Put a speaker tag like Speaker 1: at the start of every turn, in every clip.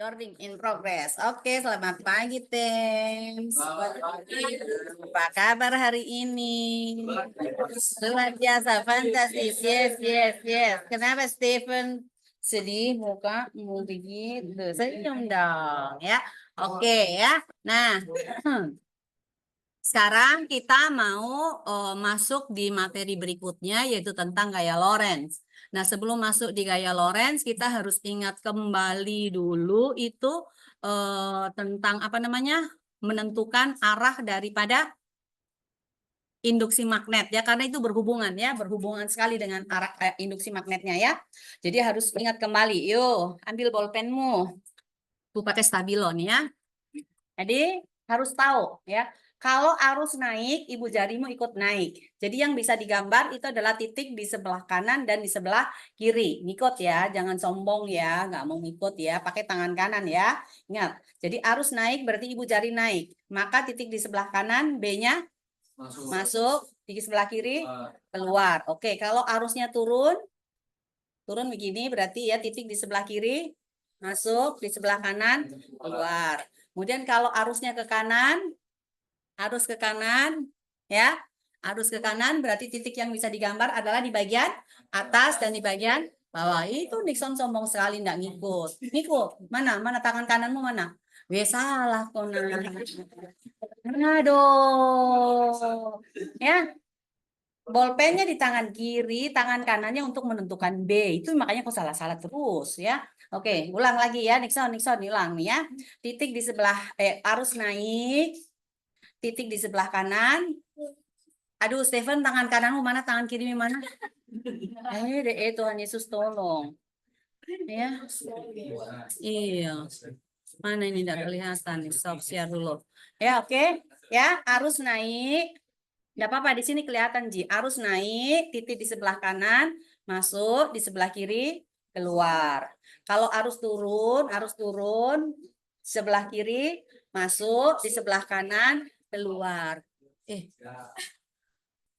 Speaker 1: Recording in progress. Oke, selamat pagi, Tems. Apa kabar hari ini? Luar biasa, fantastis. Yes, yes, yes. Kenapa Stephen sedih mukamu begitu? Senyum dong, ya. Oke, ya. Nah, sekarang kita mau masuk di materi berikutnya, yaitu tentang gaya Lorentz. Nah, sebelum masuk di gaya Lorentz, kita harus ingat kembali dulu itu tentang apa namanya? Menentukan arah daripada induksi magnet ya, karena itu berhubungan ya, berhubungan sekali dengan arah induksi magnetnya ya. Jadi harus ingat kembali. Yuk, ambil bolpenmu. Tuh pakai stabilon ya. Jadi harus tahu ya. Kalau arus naik, ibu jarimu ikut naik. Jadi yang bisa digambar itu adalah titik di sebelah kanan dan di sebelah kiri. Ngikut ya, jangan sombong ya, nggak mau ngikut ya, pakai tangan kanan ya. Ingat, jadi arus naik berarti ibu jari naik. Maka titik di sebelah kanan, B-nya masuk, di sebelah kiri keluar. Oke, kalau arusnya turun begini berarti ya titik di sebelah kiri masuk, di sebelah kanan keluar. Kemudian kalau arusnya ke kanan, arus ke kanan, ya. Arus ke kanan berarti titik yang bisa digambar adalah di bagian atas dan di bagian bawah. Itu Nixon sombong sekali enggak ngikut. Ngikut. Mana? Mana tangan kananmu mana? Weh salah kona. Aduh. Ya. Bolpennya di tangan kiri, tangan kanannya untuk menentukan B. Itu makanya kok salah-salah terus ya. Oke, ulang lagi ya. Nixon ulang nih ya. Titik di sebelah arus naik. Titik di sebelah kanan. Aduh, Stephen, tangan kananmu mana? Tangan kirimu mana? Tuhan Yesus tolong. Ya. Iya. Mana ini tidak kelihatan nih. Stop share dulu. Ya, oke. Ya, arus naik. Tidak apa-apa, di sini kelihatan, Ji. Arus naik, titik di sebelah kanan, masuk, di sebelah kiri, keluar. Kalau arus turun, sebelah kiri, masuk, di sebelah kanan, keluar.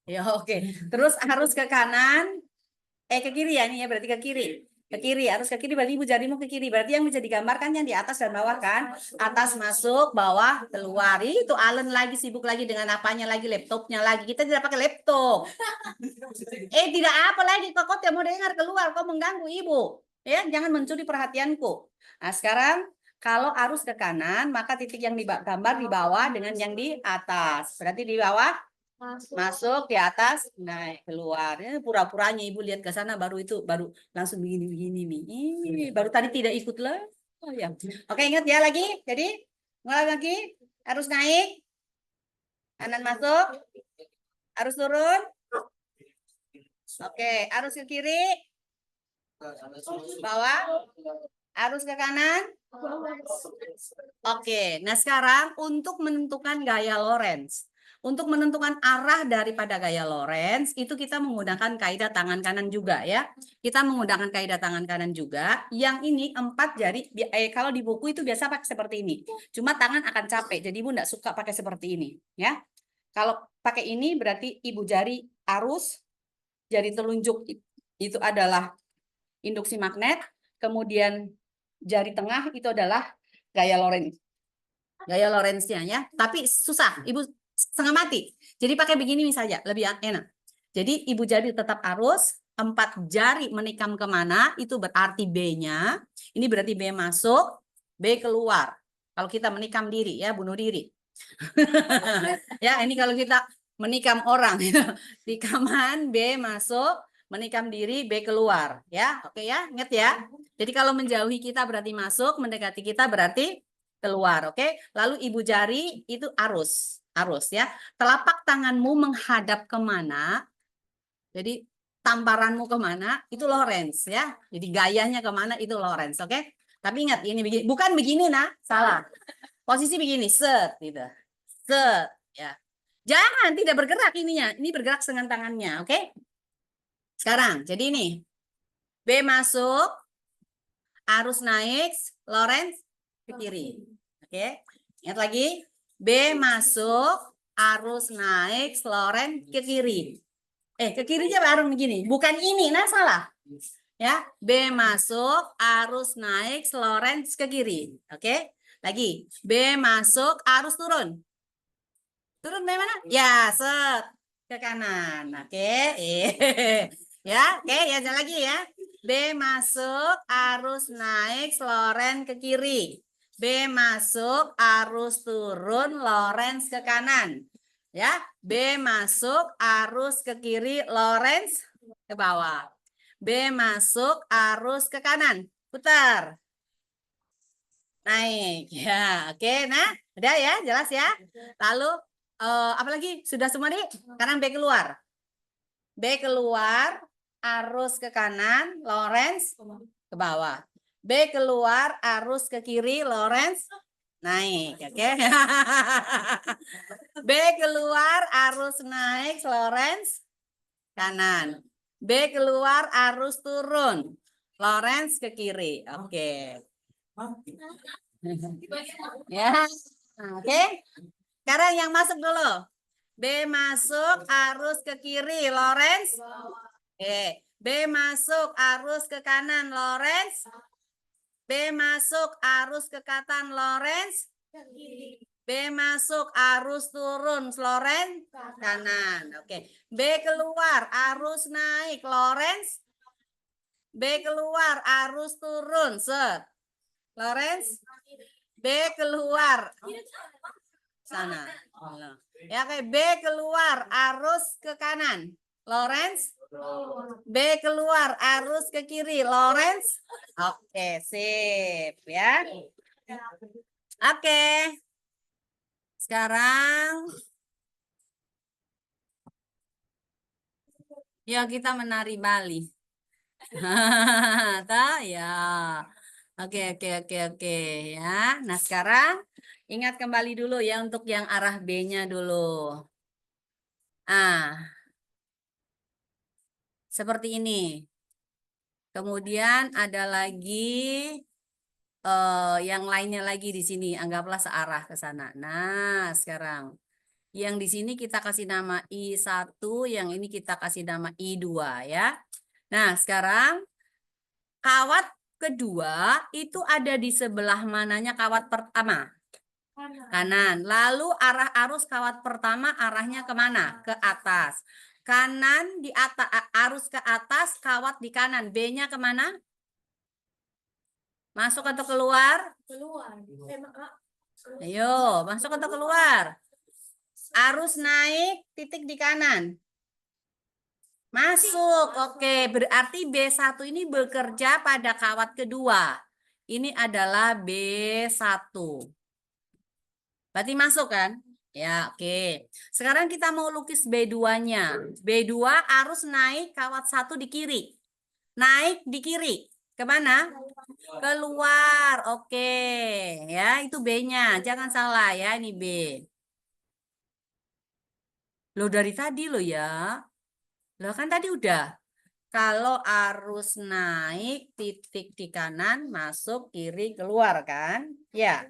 Speaker 1: Ya oke. Terus harus ke kanan, ke kiri ya, ini ya berarti ke kiri. Ke kiri, harus ke kiri berarti ibu jarimu ke kiri. Berarti yang bisa digambarkan yang di atas dan bawah kan? Atas masuk, bawah keluar. Itu Allen lagi sibuk lagi dengan apanya lagi, laptopnya lagi. Kita tidak pakai laptop. Tidak apa lagi, kok mau dengar keluar, kok mengganggu ibu. Ya, jangan mencuri perhatianku. Nah, sekarang kalau arus ke kanan, maka titik yang digambar di bawah dengan yang di atas. Berarti di bawah masuk, di atas naik keluar. Pura-puranya ibu lihat ke sana baru langsung begini nih. Baru tadi tidak ikut lah. Oh ya. Oke, ingat ya lagi. Jadi mulai lagi, arus naik, kanan masuk, arus turun. Oke, arus ke kiri, bawah, arus ke kanan. Oke, nah sekarang untuk menentukan gaya Lorentz. Untuk menentukan arah daripada gaya Lorentz, itu kita menggunakan kaidah tangan kanan juga ya. Kita menggunakan kaidah tangan kanan juga. Yang ini 4 jari, kalau di buku itu biasa pakai seperti ini. Cuma tangan akan capek, jadi ibu enggak suka pakai seperti ini. Ya. Kalau pakai ini berarti ibu jari arus, jari telunjuk itu adalah induksi magnet, kemudian jari tengah itu adalah gaya Lorentz. Gaya Lorentz-nya ya. Tapi susah, ibu setengah mati. Jadi pakai begini saja, lebih enak. Jadi ibu jari tetap arus, 4 jari menikam kemana, itu berarti B-nya. Ini berarti B masuk, B keluar. Kalau kita menikam diri ya, bunuh diri. Ya, ini kalau kita menikam orang. Nikaman B masuk, menikam diri, B keluar. Ya, oke ya, ingat ya. Jadi kalau menjauhi kita berarti masuk, mendekati kita berarti keluar, oke? Lalu ibu jari itu arus ya. Telapak tanganmu menghadap kemana? Jadi tamparanmu kemana? Itu Lorentz ya. Jadi gayanya kemana? Itu Lorentz, oke? Tapi ingat ini begini, bukan begini nah, salah. Posisi begini, set, gitu, set, ya. Jangan tidak bergerak ininya, ini bergerak dengan tangannya, oke? Sekarang, jadi ini B masuk, arus naik, Lorentz ke kiri. Oke, ingat lagi. B masuk, arus naik, Lorentz ke kiri. Ke kirinya baru begini. Bukan ini, nah salah. Ya, B masuk, arus naik, Lorentz ke kiri. Oke, lagi. B masuk, arus turun. Turun dari mana? Ya, set ke kanan. Oke, ya, oke, ya jalan lagi ya. B masuk, arus naik, Lorentz ke kiri. B masuk, arus turun, Lorentz ke kanan. Ya, B masuk, arus ke kiri, Lorentz ke bawah. B masuk, arus ke kanan. Putar. Naik. Ya, oke. Nah, udah ya, jelas ya. Lalu apalagi? Sudah semua nih? Sekarang B keluar. B keluar, arus ke kanan, Lorentz ke bawah. B keluar, arus ke kiri, Lorentz naik. Oke. B keluar, arus naik, Lorentz kanan. B keluar, arus turun, Lorentz ke kiri. Oke. Ya. Oke. Sekarang yang masuk dulu. B masuk, arus ke kiri, Lorentz. Oke. B masuk, arus ke kanan, Lorentz. B masuk, arus ke kanan, Lorentz. B masuk, arus turun, Lorentz kanan. Oke. B keluar, arus naik, Lorentz. B keluar, arus turun, set. Lorentz. B keluar sana. Ya, oke. B keluar, arus ke kanan, Lorentz. B keluar, arus ke kiri, Lorentz. Oke, sip ya. Oke. Sekarang ya kita menari Bali. Tahu ya. Oke, oke, oke, oke ya. Nah, sekarang ingat kembali dulu ya untuk yang arah B-nya dulu. Ah, seperti ini. Kemudian ada lagi yang lainnya lagi di sini. Anggaplah searah ke sana. Nah, sekarang yang di sini kita kasih nama I1, yang ini kita kasih nama I2 ya. Nah, sekarang kawat kedua itu ada di sebelah mananya kawat pertama? Kanan. Lalu arah arus kawat pertama arahnya kemana? Ke atas. Kanan di atas, arus ke atas, kawat di kanan. B-nya kemana? Masuk atau keluar?
Speaker 2: Keluar.
Speaker 1: Ayo, masuk atau keluar? Arus naik, titik di kanan. Masuk, oke. Berarti B1 ini bekerja pada kawat kedua. Ini adalah B1. Berarti masuk kan? Ya, oke. Sekarang kita mau lukis B2-nya. B2 arus naik kawat 1 di kiri. Naik di kiri. Kemana? Keluar. Oke. Ya, itu B-nya. Jangan salah ya, ini B. Loh, dari tadi lo ya. Loh, kan tadi udah. Kalau arus naik, titik di kanan, masuk, kiri, keluar kan? Ya.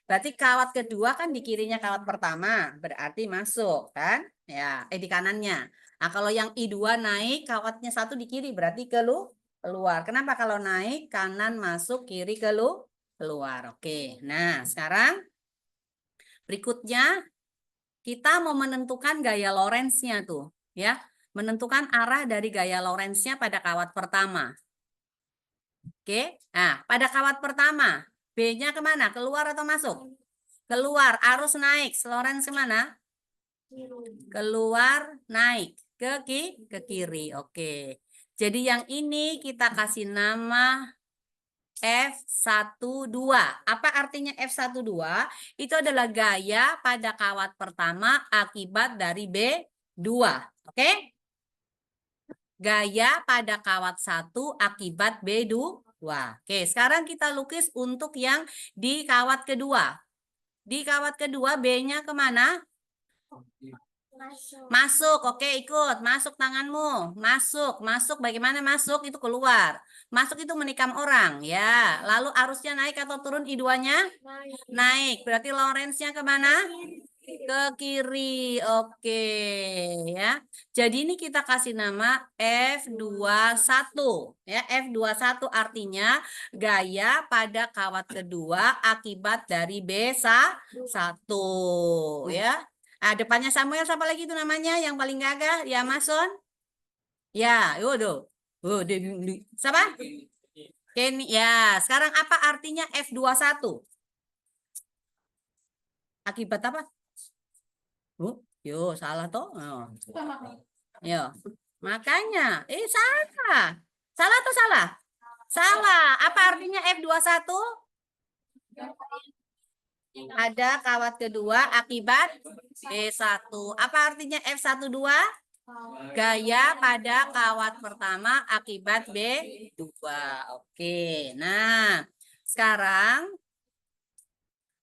Speaker 1: Berarti kawat kedua kan di kirinya kawat pertama, berarti masuk kan? Ya, di kanannya. Nah, kalau yang I2 naik, kawatnya 1 di kiri, berarti keluar. Kenapa kalau naik, kanan masuk, kiri keluar. Oke, nah sekarang berikutnya kita mau menentukan gaya Lorentz-nya tuh. Ya, menentukan arah dari gaya Lorentz-nya pada kawat pertama. Oke, nah pada kawat pertama, B-nya kemana? Keluar atau masuk? Keluar, arus naik. Lorentz kemana? Keluar, naik. Ke kiri. Oke. Jadi yang ini kita kasih nama F12. Apa artinya F12? Itu adalah gaya pada kawat pertama akibat dari B2. Oke? Gaya pada kawat 1 akibat B2. Oke, sekarang kita lukis untuk yang di kawat kedua. Di kawat kedua B-nya kemana? Masuk. Oke, ikut. Masuk tanganmu. Masuk. Bagaimana masuk? Itu keluar. Masuk itu menikam orang. Ya. Lalu arusnya naik atau turun I2-nya? Naik. Berarti Lorentz-nya kemana? Ke kiri. Oke, ya. Jadi ini kita kasih nama F21 ya. F21 artinya gaya pada kawat kedua akibat dari B1 ya. Nah, depannya Samuel siapa lagi itu namanya yang paling gagah? Ya, Mason? Ya, waduh. Oh, siapa? Kenny. Ya, sekarang apa artinya F21? Akibat apa? Yo, salah toh. Oh. Yo. Makanya, salah. Salah atau salah? Salah. Apa artinya F21? Ada kawat kedua akibat B1. Apa artinya F12? Gaya pada kawat pertama akibat B2. Oke. Nah, sekarang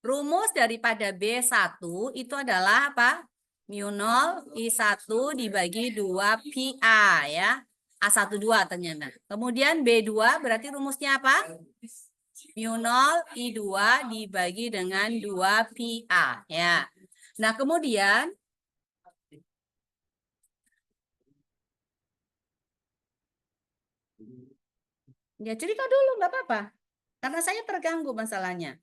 Speaker 1: rumus daripada B1 itu adalah apa? Mu 0 I1 dibagi 2 Pi A ya. A12 ternyata. Kemudian B2 berarti rumusnya apa? Mu 0 I2 dibagi dengan 2 Pi A ya. Nah, kemudian ya cerita dulu nggak apa-apa. Karena saya terganggu masalahnya.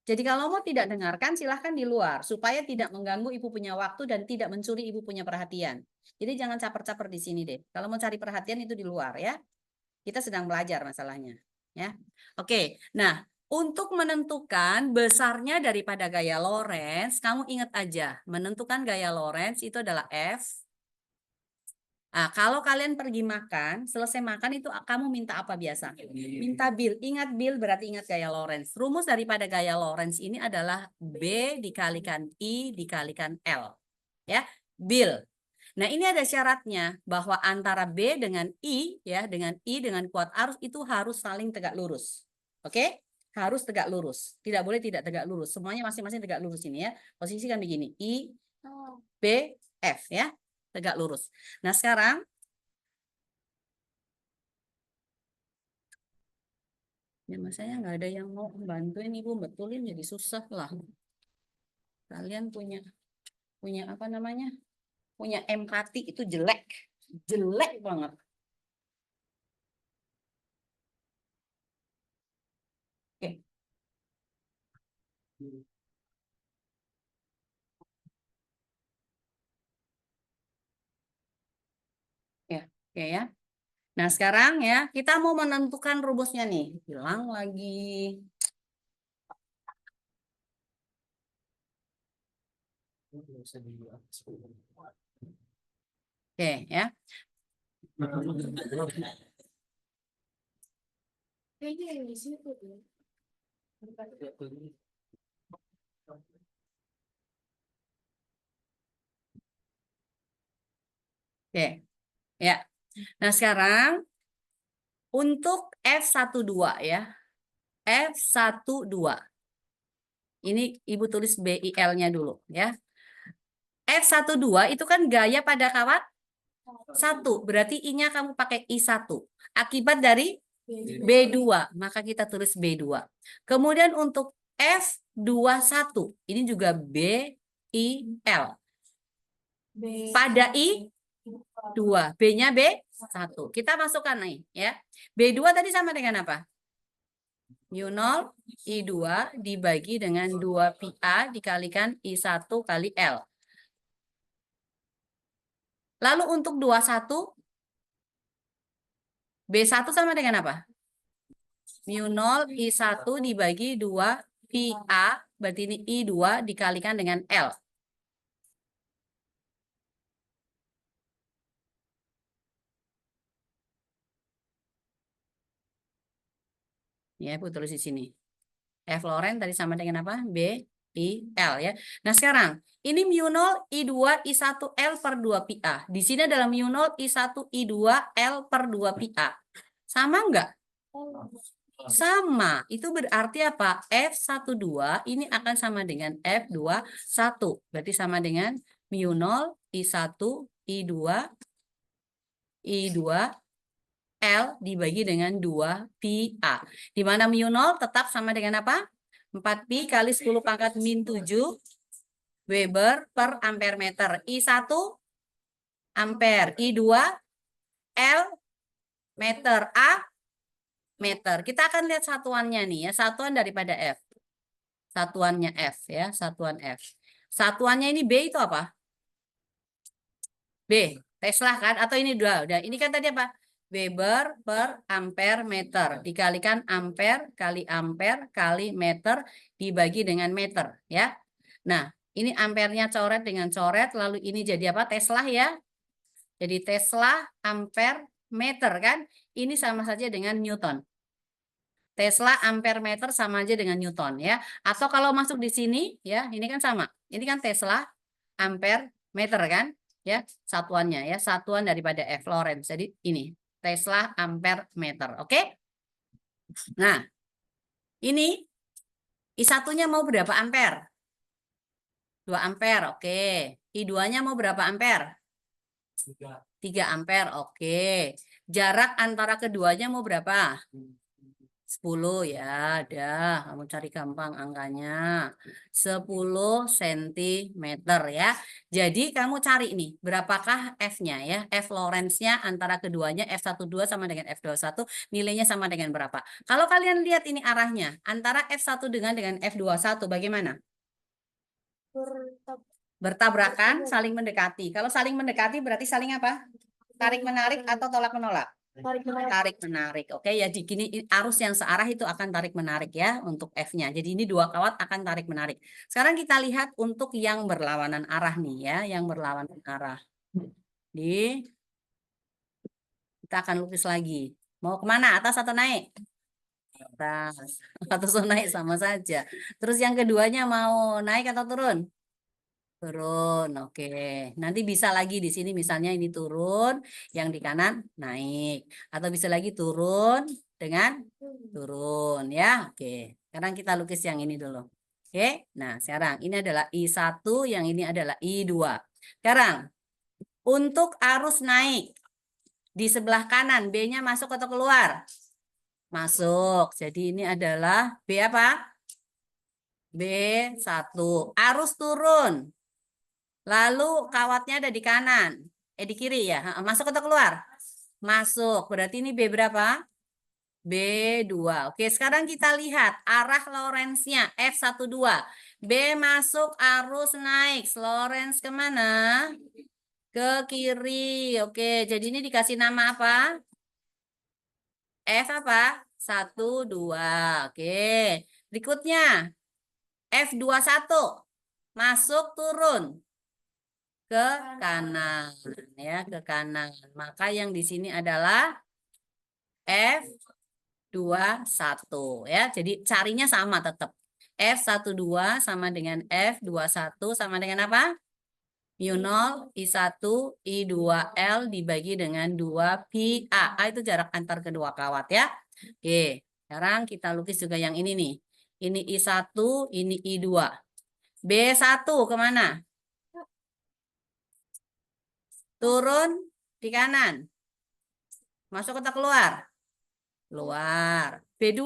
Speaker 1: Jadi kalau mau tidak dengarkan silahkan di luar supaya tidak mengganggu ibu punya waktu dan tidak mencuri ibu punya perhatian. Jadi jangan caper-caper di sini deh. Kalau mau cari perhatian itu di luar ya. Kita sedang belajar masalahnya ya. Oke. Nah, untuk menentukan besarnya daripada gaya Lorentz, kamu ingat aja, menentukan gaya Lorentz itu adalah F. Nah, kalau kalian pergi makan, selesai makan itu kamu minta apa biasa? Minta bill. Ingat bill berarti ingat gaya Lorentz. Rumus daripada gaya Lorentz ini adalah B dikalikan I dikalikan L. Ya, bill. Nah, ini ada syaratnya bahwa antara B dengan I ya, dengan I dengan kuat arus itu harus saling tegak lurus. Oke? Harus tegak lurus. Tidak boleh tidak tegak lurus. Semuanya masing-masing tegak lurus ini ya. Posisikan begini. I B F ya. Tegak lurus. Nah, sekarang ya masanya nggak ada yang mau bantuin ibu betulin jadi susah lah. Kalian punya apa namanya? Punya empati itu jelek. Jelek banget. Oke. Ya, oke ya. Nah, sekarang ya, kita mau menentukan rumusnya nih. Hilang lagi. Oke, ya. Oke, ya. Nah, sekarang untuk F12 ya. F12. Ini Ibu tulis BIL-nya dulu ya. F12 itu kan gaya pada kawat 1. Berarti I-nya kamu pakai I1. Akibat dari B2. Maka kita tulis B2. Kemudian untuk F21. Ini juga BIL. Pada I2. B-nya B1. Kita masukkan nih ya. B2 tadi sama dengan apa? Mu 0 I2 dibagi dengan 2 Pi A dikalikan I1 kali L. Lalu untuk 21, B1 sama dengan apa? Mu 0 I1 dibagi 2 Pi A, berarti ini I2 dikalikan dengan L. Ya, aku tulis di sini. F Lorentz tadi sama dengan apa? B, I, L ya. Nah, sekarang ini mu 0 I2 I1 L per 2 Pi A. Di sini adalah mu 0 I1 I2 L per 2 Pi A. Sama enggak? Sama. Itu berarti apa? F12 ini akan sama dengan F21. Berarti sama dengan mu 0 I1 I2 L dibagi dengan 2 Pi A. Di mana mu 0 tetap sama dengan apa? 4 Pi kali 10 pangkat min 7 Weber per ampere meter. I1 ampere, I2 L meter, A meter. Kita akan lihat satuannya nih ya, satuan daripada F. Satuannya F ya, satuan F. Satuannya ini B itu apa? B, Tesla kan? Atau ini udah. Ini kan tadi apa? Weber per ampere meter dikalikan ampere kali meter dibagi dengan meter ya. Nah, ini ampernya coret dengan coret, lalu ini jadi apa? Tesla ya. Jadi Tesla ampere meter kan? Ini sama saja dengan Newton. Tesla ampere meter sama aja dengan Newton ya. Atau kalau masuk di sini ya, ini kan sama. Ini kan Tesla ampere meter kan? Ya, satuannya ya, satuan daripada F Lorentz. Jadi ini Tesla ampere meter. Oke? Nah, ini I1-nya mau berapa ampere? 2 ampere. Oke. I2-nya mau berapa ampere? 3 ampere. Oke. Jarak antara keduanya mau berapa? 10 ya, dah. Kamu cari gampang angkanya. 10 cm ya. Jadi kamu cari nih, berapakah F-nya ya? F Lorentz-nya antara keduanya, F12 sama dengan F21, nilainya sama dengan berapa? Kalau kalian lihat ini arahnya, antara F1 dengan F21, bagaimana? Bertabrakan, saling mendekati. Kalau saling mendekati berarti saling apa? Tarik-menarik atau tolak-menolak? Tarik-menarik. Oke, ya di gini arus yang searah itu akan tarik-menarik ya untuk F-nya. Jadi ini dua kawat akan tarik-menarik. Sekarang kita lihat untuk yang berlawanan arah nih ya, yang berlawanan arah. Kita akan lukis lagi. Mau kemana? Atas atau naik? Atas. Atas atau naik sama saja. Terus yang keduanya mau naik atau turun? Turun, oke. Nanti bisa lagi di sini misalnya ini turun, yang di kanan naik. Atau bisa lagi turun dengan turun ya. Oke. Sekarang kita lukis yang ini dulu. Oke. Nah, sekarang ini adalah I1, yang ini adalah I2. Sekarang untuk arus naik di sebelah kanan, B-nya masuk atau keluar? Masuk. Jadi ini adalah B apa? B1. Arus turun. Lalu kawatnya ada di kanan. Di kiri ya. Masuk atau keluar? Masuk. Berarti ini B berapa? B2. Oke, sekarang kita lihat arah Lorentz-nya F12. B masuk arus naik. Lorentz kemana? Ke kiri. Oke, jadi ini dikasih nama apa? F apa? 1, 2. Oke. Berikutnya F21. Masuk turun ke kanan ya, ke kanan. Maka yang di sini adalah F21 ya. Jadi carinya sama tetap. F12 sama dengan F21 sama dengan apa? Mu 0 I1 I2L dibagi dengan 2 pi A. A itu jarak antar kedua kawat ya. Oke, sekarang kita lukis juga yang ini nih. Ini I1, ini I2. B1 kemana? Turun di kanan. Masuk atau keluar? Keluar. B2.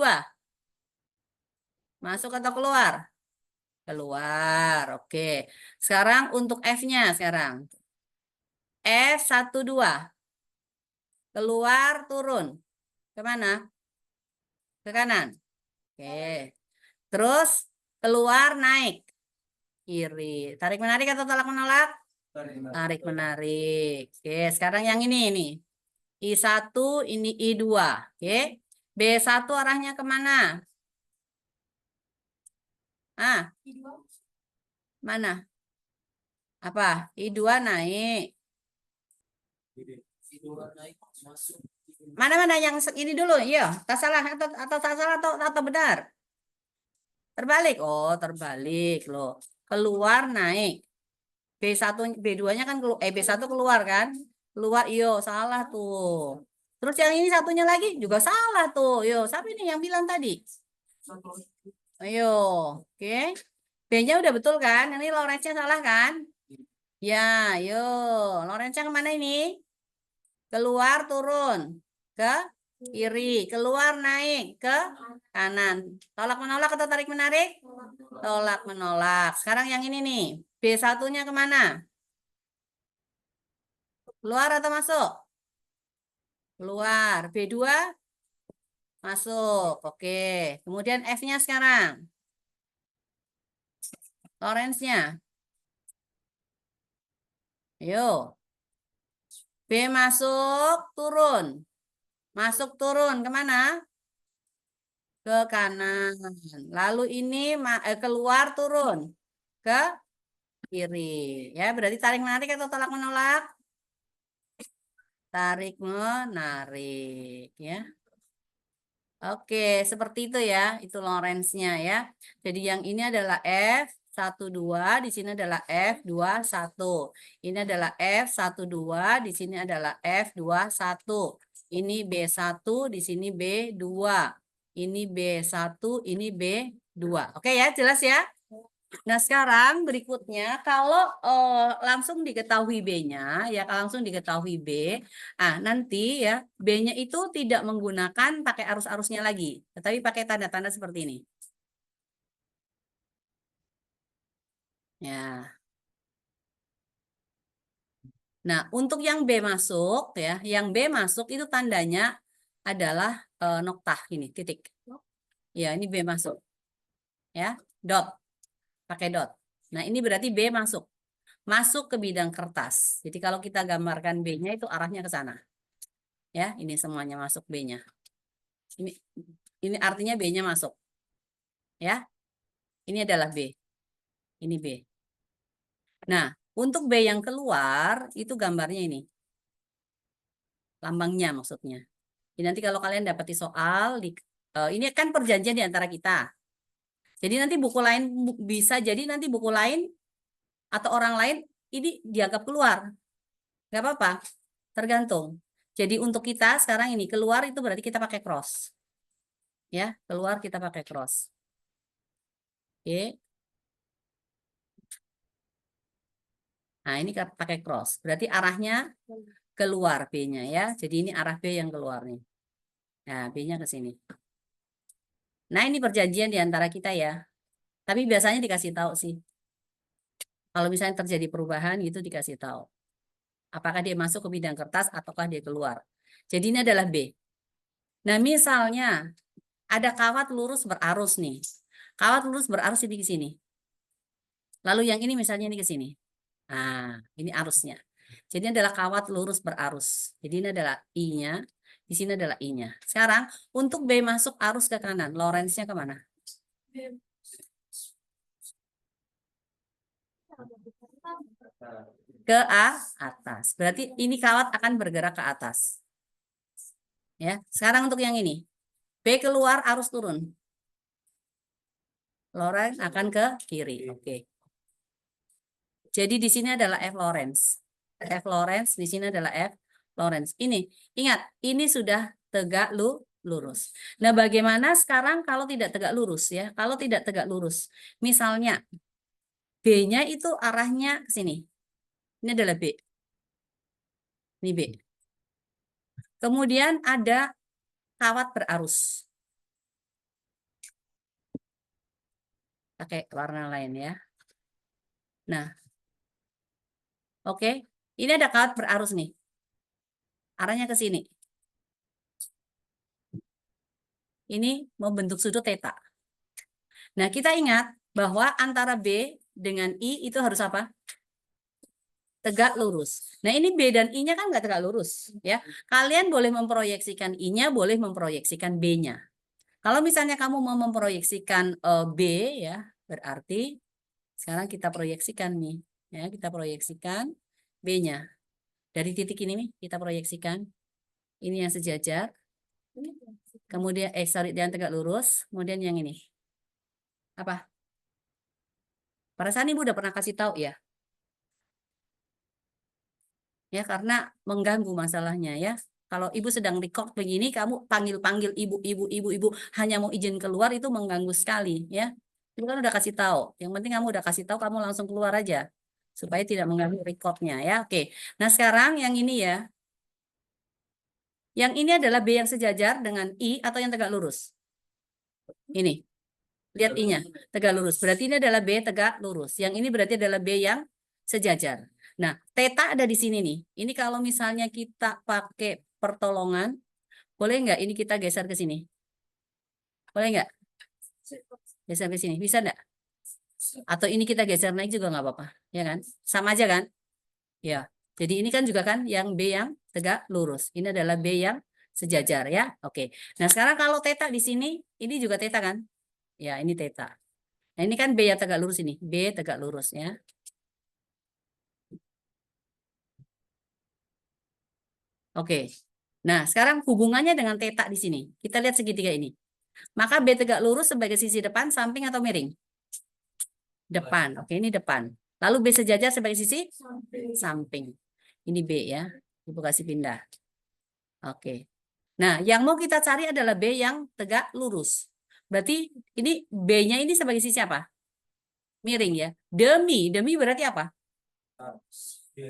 Speaker 1: Masuk atau keluar? Keluar. Oke. Sekarang untuk F-nya sekarang. F12. Keluar, turun. Kemana? Ke kanan. Oke. Terus keluar, naik. Kiri. Tarik menarik atau tolak menolak? Tarik menarik. Oke. Sekarang yang ini nih. I1, ini I2. Oke. B1 arahnya kemana? Ah, mana? Apa? I2 naik. Mana-mana yang ini dulu? Iya, tak salah atau tak salah atau benar? Terbalik. Oh, terbalik loh. Keluar naik. B1 B2-nya kan B1 keluar kan? Keluar, iyo, salah tuh. Terus yang ini satunya lagi juga salah tuh. Yo, siapa ini yang bilang tadi? Ayo, oke. B-nya udah betul kan? Ini Lorentz-nya salah kan? Ya, yo. Lorentz-nya kemana ini? Keluar, turun. Ke kiri, keluar naik ke kanan. Tolak menolak atau tarik menarik? Tolak menolak. Sekarang yang ini nih, B1-nya kemana? Keluar atau masuk? Keluar. B2 masuk. Oke. Kemudian F-nya sekarang. Lorentz-nya. Ayo. B masuk, turun. Masuk turun kemana? Ke kanan. Lalu ini keluar turun ke kiri. Ya, berarti tarik menarik atau tolak menolak? Tarik menarik ya. Oke, seperti itu ya. Itu Lorentz-nya ya. Jadi yang ini adalah F12, di sini adalah F21. Ini adalah F12, di sini adalah F21. Ini B1, di sini B2. Ini B1, ini B2. Oke ya, jelas ya? Nah, sekarang berikutnya kalau langsung diketahui B-nya, ya kalau langsung diketahui B, nanti ya B-nya itu tidak menggunakan pakai arus-arusnya lagi, tetapi pakai tanda-tanda seperti ini. Ya. Nah, untuk yang B masuk ya, yang B masuk itu tandanya adalah noktah ini, titik. Ya, ini B masuk. Ya, dot. Pakai dot. Nah, ini berarti B masuk. Masuk ke bidang kertas. Jadi kalau kita gambarkan B-nya itu arahnya ke sana. Ya, ini semuanya masuk B-nya. Ini artinya B-nya masuk. Ya, ini adalah B. Ini B. Nah, untuk B yang keluar, itu gambarnya ini. Lambangnya maksudnya. Jadi nanti kalau kalian dapati soal, ini kan perjanjian di antara kita. Jadi nanti buku lain, bisa jadi nanti buku lain atau orang lain, ini dianggap keluar. Nggak apa-apa, tergantung. Jadi untuk kita sekarang ini, keluar itu berarti kita pakai cross. Ya, keluar kita pakai cross. Oke. Nah, ini pakai cross. Berarti arahnya keluar B-nya ya. Jadi ini arah B yang keluar nih. Nah, B-nya ke sini. Nah, ini perjanjian di antara kita ya. Tapi biasanya dikasih tahu sih. Kalau misalnya terjadi perubahan gitu dikasih tahu. Apakah dia masuk ke bidang kertas ataukah dia keluar. Jadi ini adalah B. Nah, misalnya ada kawat lurus berarus nih. Kawat lurus berarus ini ke sini. Lalu yang ini misalnya ini ke sini. Nah, ini arusnya. Jadi ini adalah kawat lurus berarus. Jadi ini adalah I-nya. Di sini adalah I-nya. Sekarang untuk B masuk arus ke kanan, Lorentz-nya kemana? Ke atas. Berarti ini kawat akan bergerak ke atas. Ya. Sekarang untuk yang ini. B keluar, arus turun. Lorentz akan ke kiri. Oke. Jadi di sini adalah F Lorentz. F Lorentz, di sini adalah F Lorentz. Ini, ingat, ini sudah tegak lurus. Nah, bagaimana sekarang kalau tidak tegak lurus ya? Kalau tidak tegak lurus, misalnya B-nya itu arahnya ke sini. Ini adalah B. Ini B. Kemudian ada kawat berarus. Pakai warna lain ya. Nah, oke. Ini ada kawat berarus nih. Arahnya ke sini. Ini membentuk sudut theta. Nah, kita ingat bahwa antara B dengan I itu harus apa? Tegak lurus. Nah, ini B dan I-nya kan nggak tegak lurus. Ya, kalian boleh memproyeksikan I-nya, boleh memproyeksikan B-nya. Kalau misalnya kamu mau memproyeksikan B, ya, berarti sekarang kita proyeksikan nih. Ya, kita proyeksikan B-nya. Dari titik ini nih, kita proyeksikan. Ini yang sejajar. Kemudian, sorry, yang tegak lurus. Kemudian yang ini. Apa? Perasaan Ibu udah pernah kasih tahu ya? Ya, karena mengganggu masalahnya ya. Kalau ibu sedang record begini, kamu panggil-panggil ibu, hanya mau izin keluar itu mengganggu sekali ya. Ibu kan udah kasih tahu. Yang penting kamu udah kasih tahu, kamu langsung keluar aja supaya tidak mengganggu recordnya ya. Oke. Nah sekarang yang ini ya. Yang ini adalah B yang sejajar dengan I atau yang tegak lurus? Ini. Lihat I-nya, tegak lurus. Berarti ini adalah B tegak lurus. Yang ini berarti adalah B yang sejajar. Nah, theta ada di sini nih. Ini kalau misalnya kita pakai pertolongan, boleh nggak ini kita geser ke sini? Boleh nggak? Geser ke sini. Bisa nggak? Atau ini kita geser naik juga nggak apa-apa. Ya kan? Sama aja kan? Ya. Jadi ini kan juga kan yang B yang tegak lurus. Ini adalah B yang sejajar ya. Oke. Nah, sekarang kalau theta di sini, ini juga theta kan? Ya, ini theta. Nah, ini kan B yang tegak lurus ini. B tegak lurus ya. Oke. Nah, sekarang hubungannya dengan theta di sini. Kita lihat segitiga ini. Maka B tegak lurus sebagai sisi depan, samping atau miring? Depan. Oke, ini depan. Lalu B sejajar sebagai sisi samping. Ini B ya. Ibu kasih pindah. Oke. Nah, yang mau kita cari adalah B yang tegak lurus. Berarti ini B-nya ini sebagai sisi apa? Miring ya. Demi berarti apa?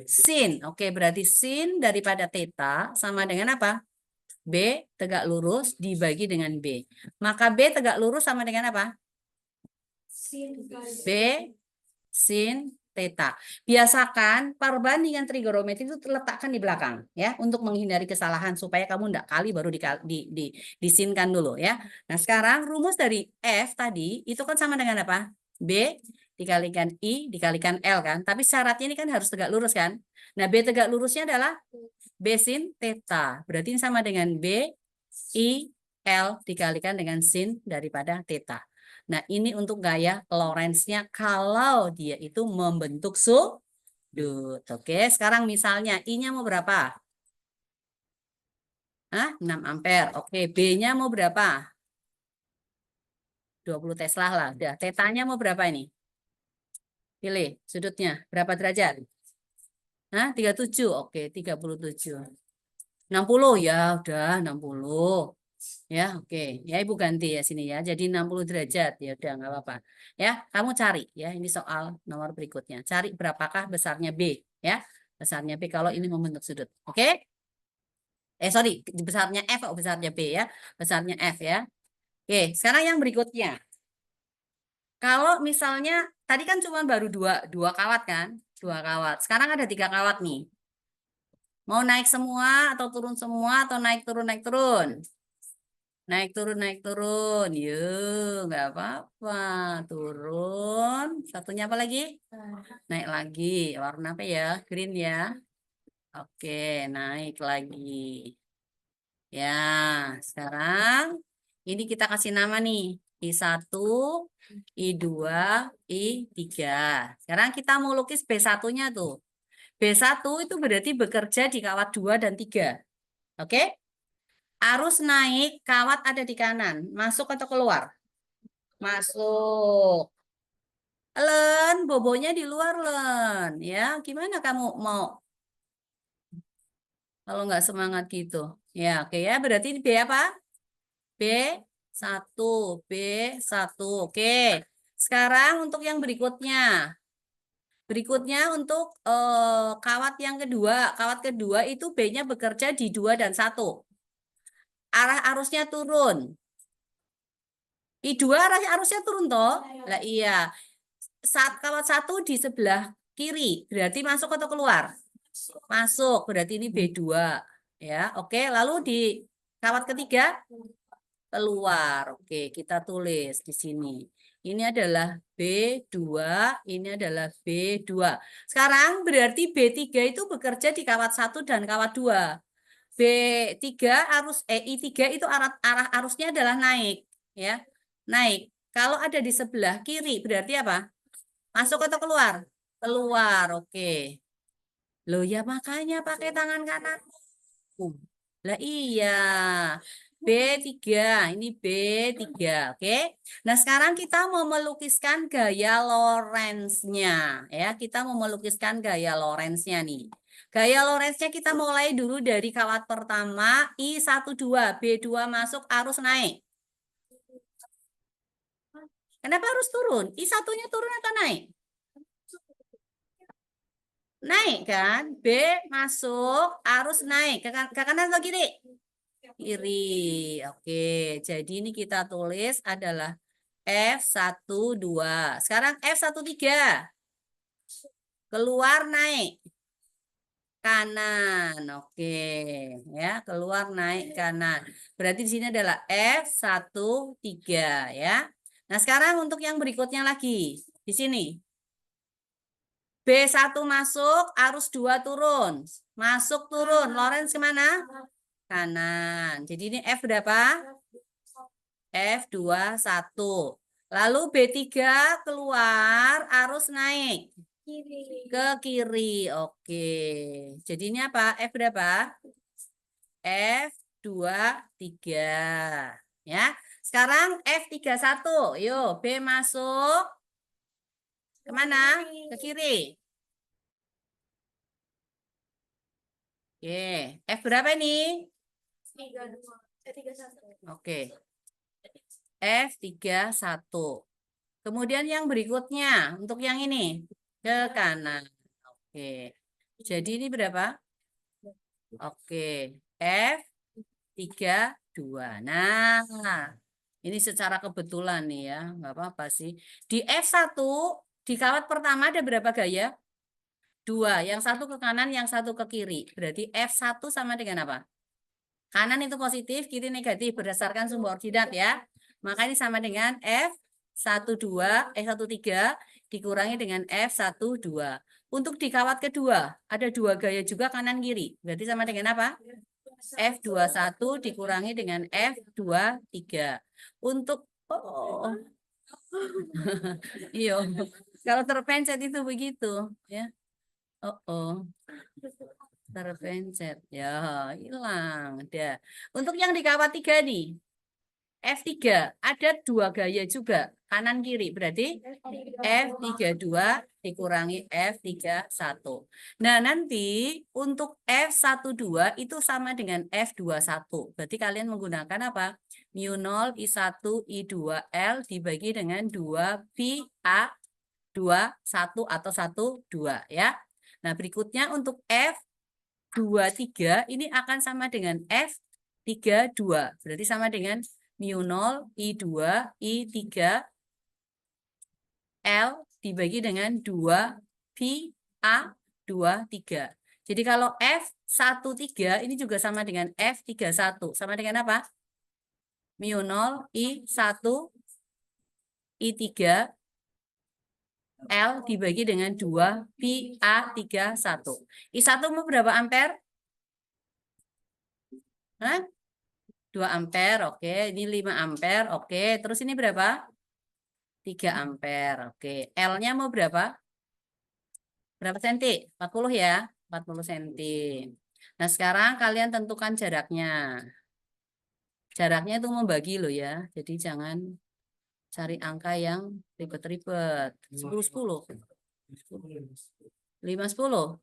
Speaker 1: Sin. Oke, berarti sin daripada theta sama dengan apa? B tegak lurus dibagi dengan B. Maka B tegak lurus sama dengan apa? B sin theta. Biasakan perbandingan trigonometri itu letakkan di belakang ya untuk menghindari kesalahan supaya kamu enggak kali baru disinkan dulu ya. Nah, sekarang rumus dari F tadi itu kan sama dengan apa? B dikalikan I dikalikan L kan. Tapi syaratnya ini kan harus tegak lurus kan. Nah, B tegak lurusnya adalah B sin theta. Berarti ini sama dengan B I L dikalikan dengan sin daripada theta. Nah, ini untuk gaya Lorentz-nya kalau dia itu membentuk sudut. Oke, sekarang misalnya I-nya mau berapa? Hah? 6 ampere. Oke, B-nya mau berapa? 20 Tesla lah. Udah, tetanya mau berapa ini? Pilih sudutnya. Berapa derajat? Hah? 37. Oke, 37. 60 ya, udah 60. Ya, oke. Ya, Ibu ganti ya sini ya. Jadi 60 derajat. Ya udah nggak apa-apa. Ya, kamu cari ya. Ini soal nomor berikutnya. Cari berapakah besarnya B ya. Besarnya B kalau ini membentuk sudut. Oke? Sorry, besarnya F atau besarnya B ya. Besarnya F ya. Oke, sekarang yang berikutnya. Kalau misalnya tadi kan cuma baru dua kawat kan? Dua kawat. Sekarang ada 3 kawat nih. Mau naik semua atau turun semua atau naik turun naik turun? Naik turun yuk nggak apa-apa, turun, satunya apa lagi, naik lagi, warna apa ya, green ya, oke, naik lagi ya. Sekarang ini kita kasih nama nih, I1, I2, I3. Sekarang kita mau lukis B1-nya tuh. B1 itu berarti bekerja di kawat 2 dan 3. Oke. Arus naik, kawat ada di kanan. Masuk atau keluar? Masuk. Len, bobonya di luar, Len. Ya, gimana kamu mau kalau nggak semangat gitu? Ya, oke ya. Berarti B apa? B1. B1. Oke. Sekarang untuk yang berikutnya. Berikutnya untuk kawat yang kedua. Kawat kedua itu B-nya bekerja di 2 dan 1. Arah arusnya turun. I2 arusnya turun toh? Lah iya. Saat kawat 1 di sebelah kiri, berarti masuk atau keluar? Masuk, berarti ini B2. Ya, oke. Lalu di kawat ketiga keluar. Oke, kita tulis di sini. Ini adalah B2, ini adalah B2. Sekarang berarti B3 itu bekerja di kawat 1 dan kawat 2. B3 I3 itu arah arusnya adalah naik, ya. Naik. Kalau ada di sebelah kiri berarti apa? Masuk atau keluar? Keluar, oke. Loh ya makanya pakai tangan kanan. Lah iya. B3, ini B3, oke. Nah, sekarang kita mau melukiskan gaya Lorentz-nya, ya. Kita mau melukiskan gaya Lorentz-nya nih. Gaya Lorentz-nya kita mulai dulu dari kawat pertama, I12, B2 masuk, arus naik. Kenapa harus turun? I1-nya turun atau naik? Naik kan? B masuk, arus naik. Ke kanan atau kiri? kiri. Oke, jadi ini kita tulis adalah F12. Sekarang F13. Keluar naik kanan. Oke, ya, keluar naik kanan. Berarti di sini adalah F13 ya. Nah, sekarang untuk yang berikutnya lagi. Di sini. B1 masuk, arus 2 turun. Masuk turun. Lawrence kemana? Kanan. Jadi ini F berapa? F21. Lalu B3 keluar, arus naik ke kiri. Oke. Jadi ini apa? F berapa? F23. Ya. Sekarang F31. Yuk, B masuk. Kemana? Ke kiri. Oke. F berapa ini? 31. Oke. F31. Kemudian yang berikutnya, untuk yang ini, ke kanan. Oke. Jadi ini berapa? Oke. F32. Nah, ini secara kebetulan nih ya. Nggak apa-apa sih. Di F1, di kawat pertama ada berapa gaya? 2. Yang satu ke kanan, yang satu ke kiri. Berarti F1 sama dengan apa? Kanan itu positif, kiri negatif berdasarkan sumber ordinat ya. Maka ini sama dengan F12, F13 dikurangi dengan F12. Untuk di kawat kedua, ada 2 gaya juga kanan kiri. Berarti sama dengan apa? F21 dikurangi dengan F23. Untuk iya. Kalau terpencet itu begitu ya. Terpencet. Ya, hilang. Ada. Untuk yang di kawat 3 nih. F3 ada 2 gaya juga kanan kiri, berarti F32 dikurangi F31. Nah, nanti untuk F12 itu sama dengan F21. Berarti kalian menggunakan apa? Mu 0 I1 I2 L dibagi dengan 2 Pi A 21 atau 12 ya. Nah, berikutnya untuk F23 ini akan sama dengan F32. Berarti sama dengan mu 0 I2 I3 L dibagi dengan 2 Pi A23. Jadi kalau F13 ini juga sama dengan F31. Sama dengan apa? Mu 0 I1 I3 L dibagi dengan 2 Pi A31. I1 mau berapa ampere? Hah? 2 ampere, oke. Ini 5 ampere, oke. Terus ini berapa? 3 ampere, oke. L-nya mau berapa? Berapa senti? 40 ya? 40 senti. Nah, sekarang kalian tentukan jaraknya. Jaraknya itu membagi loh ya. Jadi jangan cari angka yang ribet-ribet. 10-10. 5-10.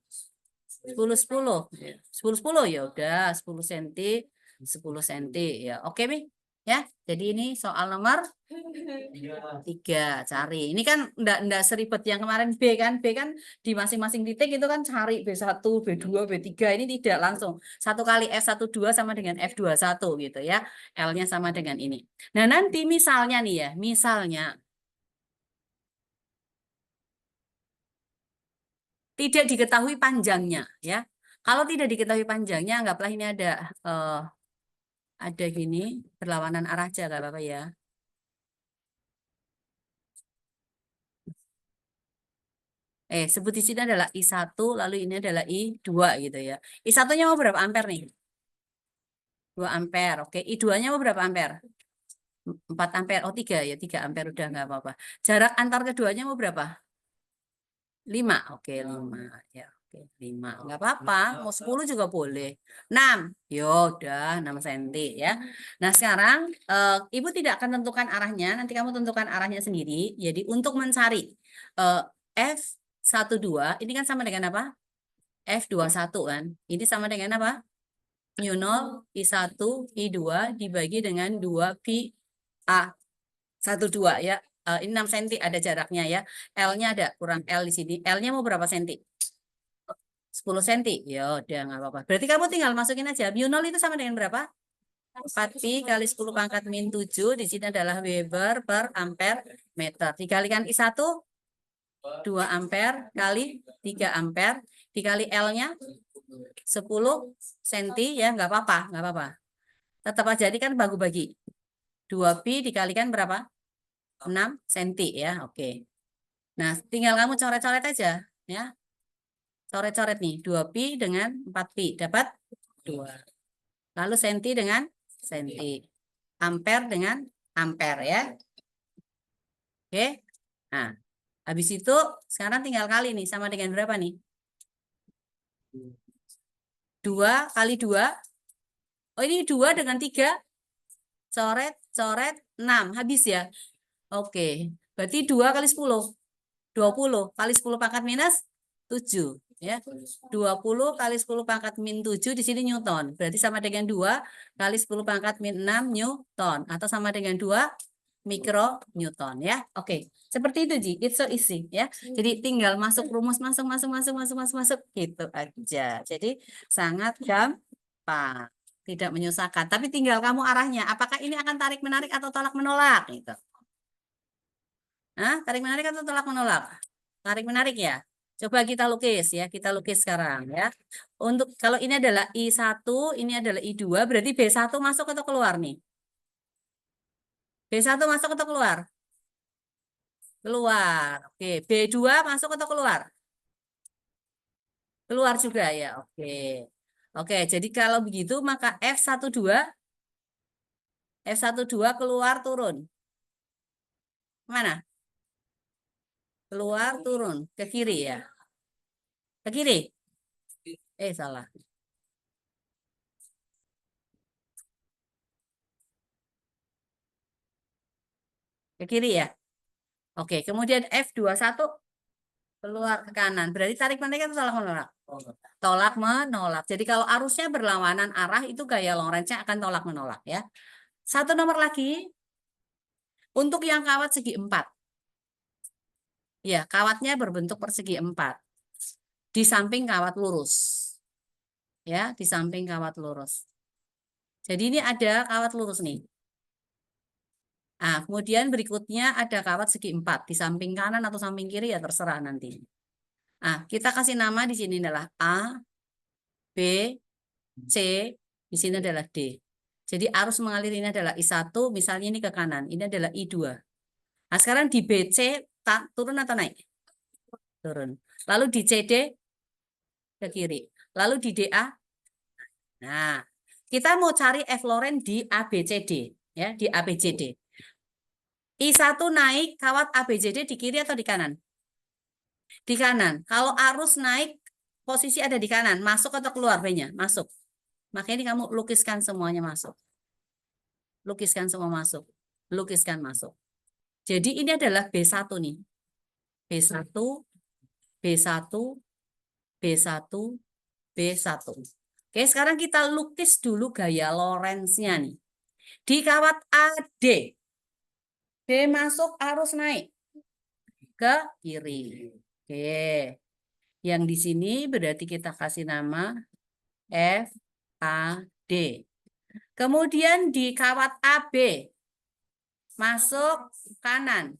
Speaker 1: 10-10. 10-10 ya udah 10 cm 10 cm ya. Oke, Mi. Ya. Jadi ini soal nomor 3 cari. Ini kan enggak seribet yang kemarin B kan. B kan di masing-masing titik itu kan cari B1, B2, B3. Ini tidak langsung. Satu kali F12 sama dengan F21 gitu ya. L-nya sama dengan ini. Nah, nanti misalnya nih ya, misalnya tidak diketahui panjangnya ya. Kalau tidak diketahui panjangnya, anggaplah ini ada gini berlawanan arah aja gak apa-apa ya. Sebut di sini adalah I1 lalu ini adalah I2 gitu ya. I1-nya mau berapa ampere nih? 2 ampere. Oke, I2-nya mau berapa ampere? 4 ampere. Oh, 3 ya, 3 ampere udah nggak apa-apa. Jarak antar keduanya mau berapa? 5. Oke, 5 ya. Oke, 5. Nggak apa-apa, mau 10 juga boleh. 6. Ya udah 6 cm ya. Nah, sekarang Ibu tidak akan tentukan arahnya, nanti kamu tentukan arahnya sendiri. Jadi untuk mencari F12 ini kan sama dengan apa? F21 kan. Ini sama dengan apa? Mu 0 I1 I2 dibagi dengan 2 Pi A12 ya. Ini 6 cm ada jaraknya ya. L-nya ada, kurang L di sini. L-nya mau berapa senti? 10 cm. Ya udah nggak apa-apa. Berarti kamu tinggal masukin aja. Mu 0 itu sama dengan berapa? 4pi kali 10 pangkat min 7, di sini adalah Weber per ampere meter. Dikalikan I1, 2 ampere kali 3 ampere, dikali L-nya 10 cm, ya nggak apa-apa, nggak apa-apa. Tetap aja ini kan bagi-bagi. 2pi dikalikan berapa? 6 cm ya, oke. Nah, tinggal kamu coret-coret aja, ya. Coret-coret nih, 2pi dengan 4pi, dapat 2. Lalu senti dengan senti. Ampere dengan ampere ya. Oke. Nah, habis itu sekarang tinggal kali nih, sama dengan berapa nih? 2 kali 2. Oh, ini 2 dengan 3. Coret, coret, 6. Habis ya? Oke. Berarti 2 kali 10. 20 kali 10 pangkat minus 7. Ya. 20 kali 10 pangkat min 7 di sini Newton. Berarti sama dengan 2 kali 10 pangkat min 6 Newton. Atau sama dengan 2 mikronewton ya. Oke. Seperti itu Ji. It's so easy ya. Jadi tinggal masuk rumus, masuk gitu aja. Jadi sangat gampang. Tidak menyusahkan. Tapi tinggal kamu arahnya. Apakah ini akan tarik menarik atau tolak menolak gitu. Nah, tarik menarik atau tolak menolak? Tarik menarik ya. Coba kita lukis ya, kita lukis sekarang ya. Untuk kalau ini adalah I1, ini adalah I2, berarti B1 masuk atau keluar nih? B1 masuk atau keluar? Keluar. Oke, B2 masuk atau keluar? Keluar juga ya. Oke. Oke, jadi kalau begitu maka F12 keluar turun. Mana? Keluar turun ke kiri ya. Ke kiri. Salah. Ke kiri ya. Oke, kemudian F21 keluar ke kanan. Berarti tarik menarik atau tolak menolak? Tolak menolak. Jadi kalau arusnya berlawanan arah itu gaya Lorentz-nya akan tolak menolak ya. Satu nomor lagi untuk yang kawat segi 4. Ya, kawatnya berbentuk persegi 4. Di samping kawat lurus. Ya, di samping kawat lurus. Jadi ini ada kawat lurus nih. Nah, kemudian berikutnya ada kawat segi 4 di samping kanan atau samping kiri ya terserah nanti. Nah, kita kasih nama di sini adalah A, B, C, di sini adalah D. Jadi arus mengalir ini adalah I1, misalnya ini ke kanan, ini adalah I2. Nah, sekarang di BC turun atau naik? Turun. Lalu di CD ke kiri. Lalu di DA. Nah, kita mau cari F Lorentz di ABCD, ya, di ABCD. I1 naik kawat ABCD di kiri atau di kanan? Di kanan. Kalau arus naik, posisi ada di kanan. Masuk atau keluar B-nya? Masuk. Makanya ini kamu lukiskan semuanya masuk. Lukiskan semua masuk. Lukiskan masuk. Jadi ini adalah B1 nih. B1, B1, B1, B1. Oke, sekarang kita lukis dulu gaya Lorentz-nya nih. Di kawat AD, B masuk arus naik ke kiri. Oke. Yang di sini berarti kita kasih nama FAD. Kemudian di kawat AB masuk kanan,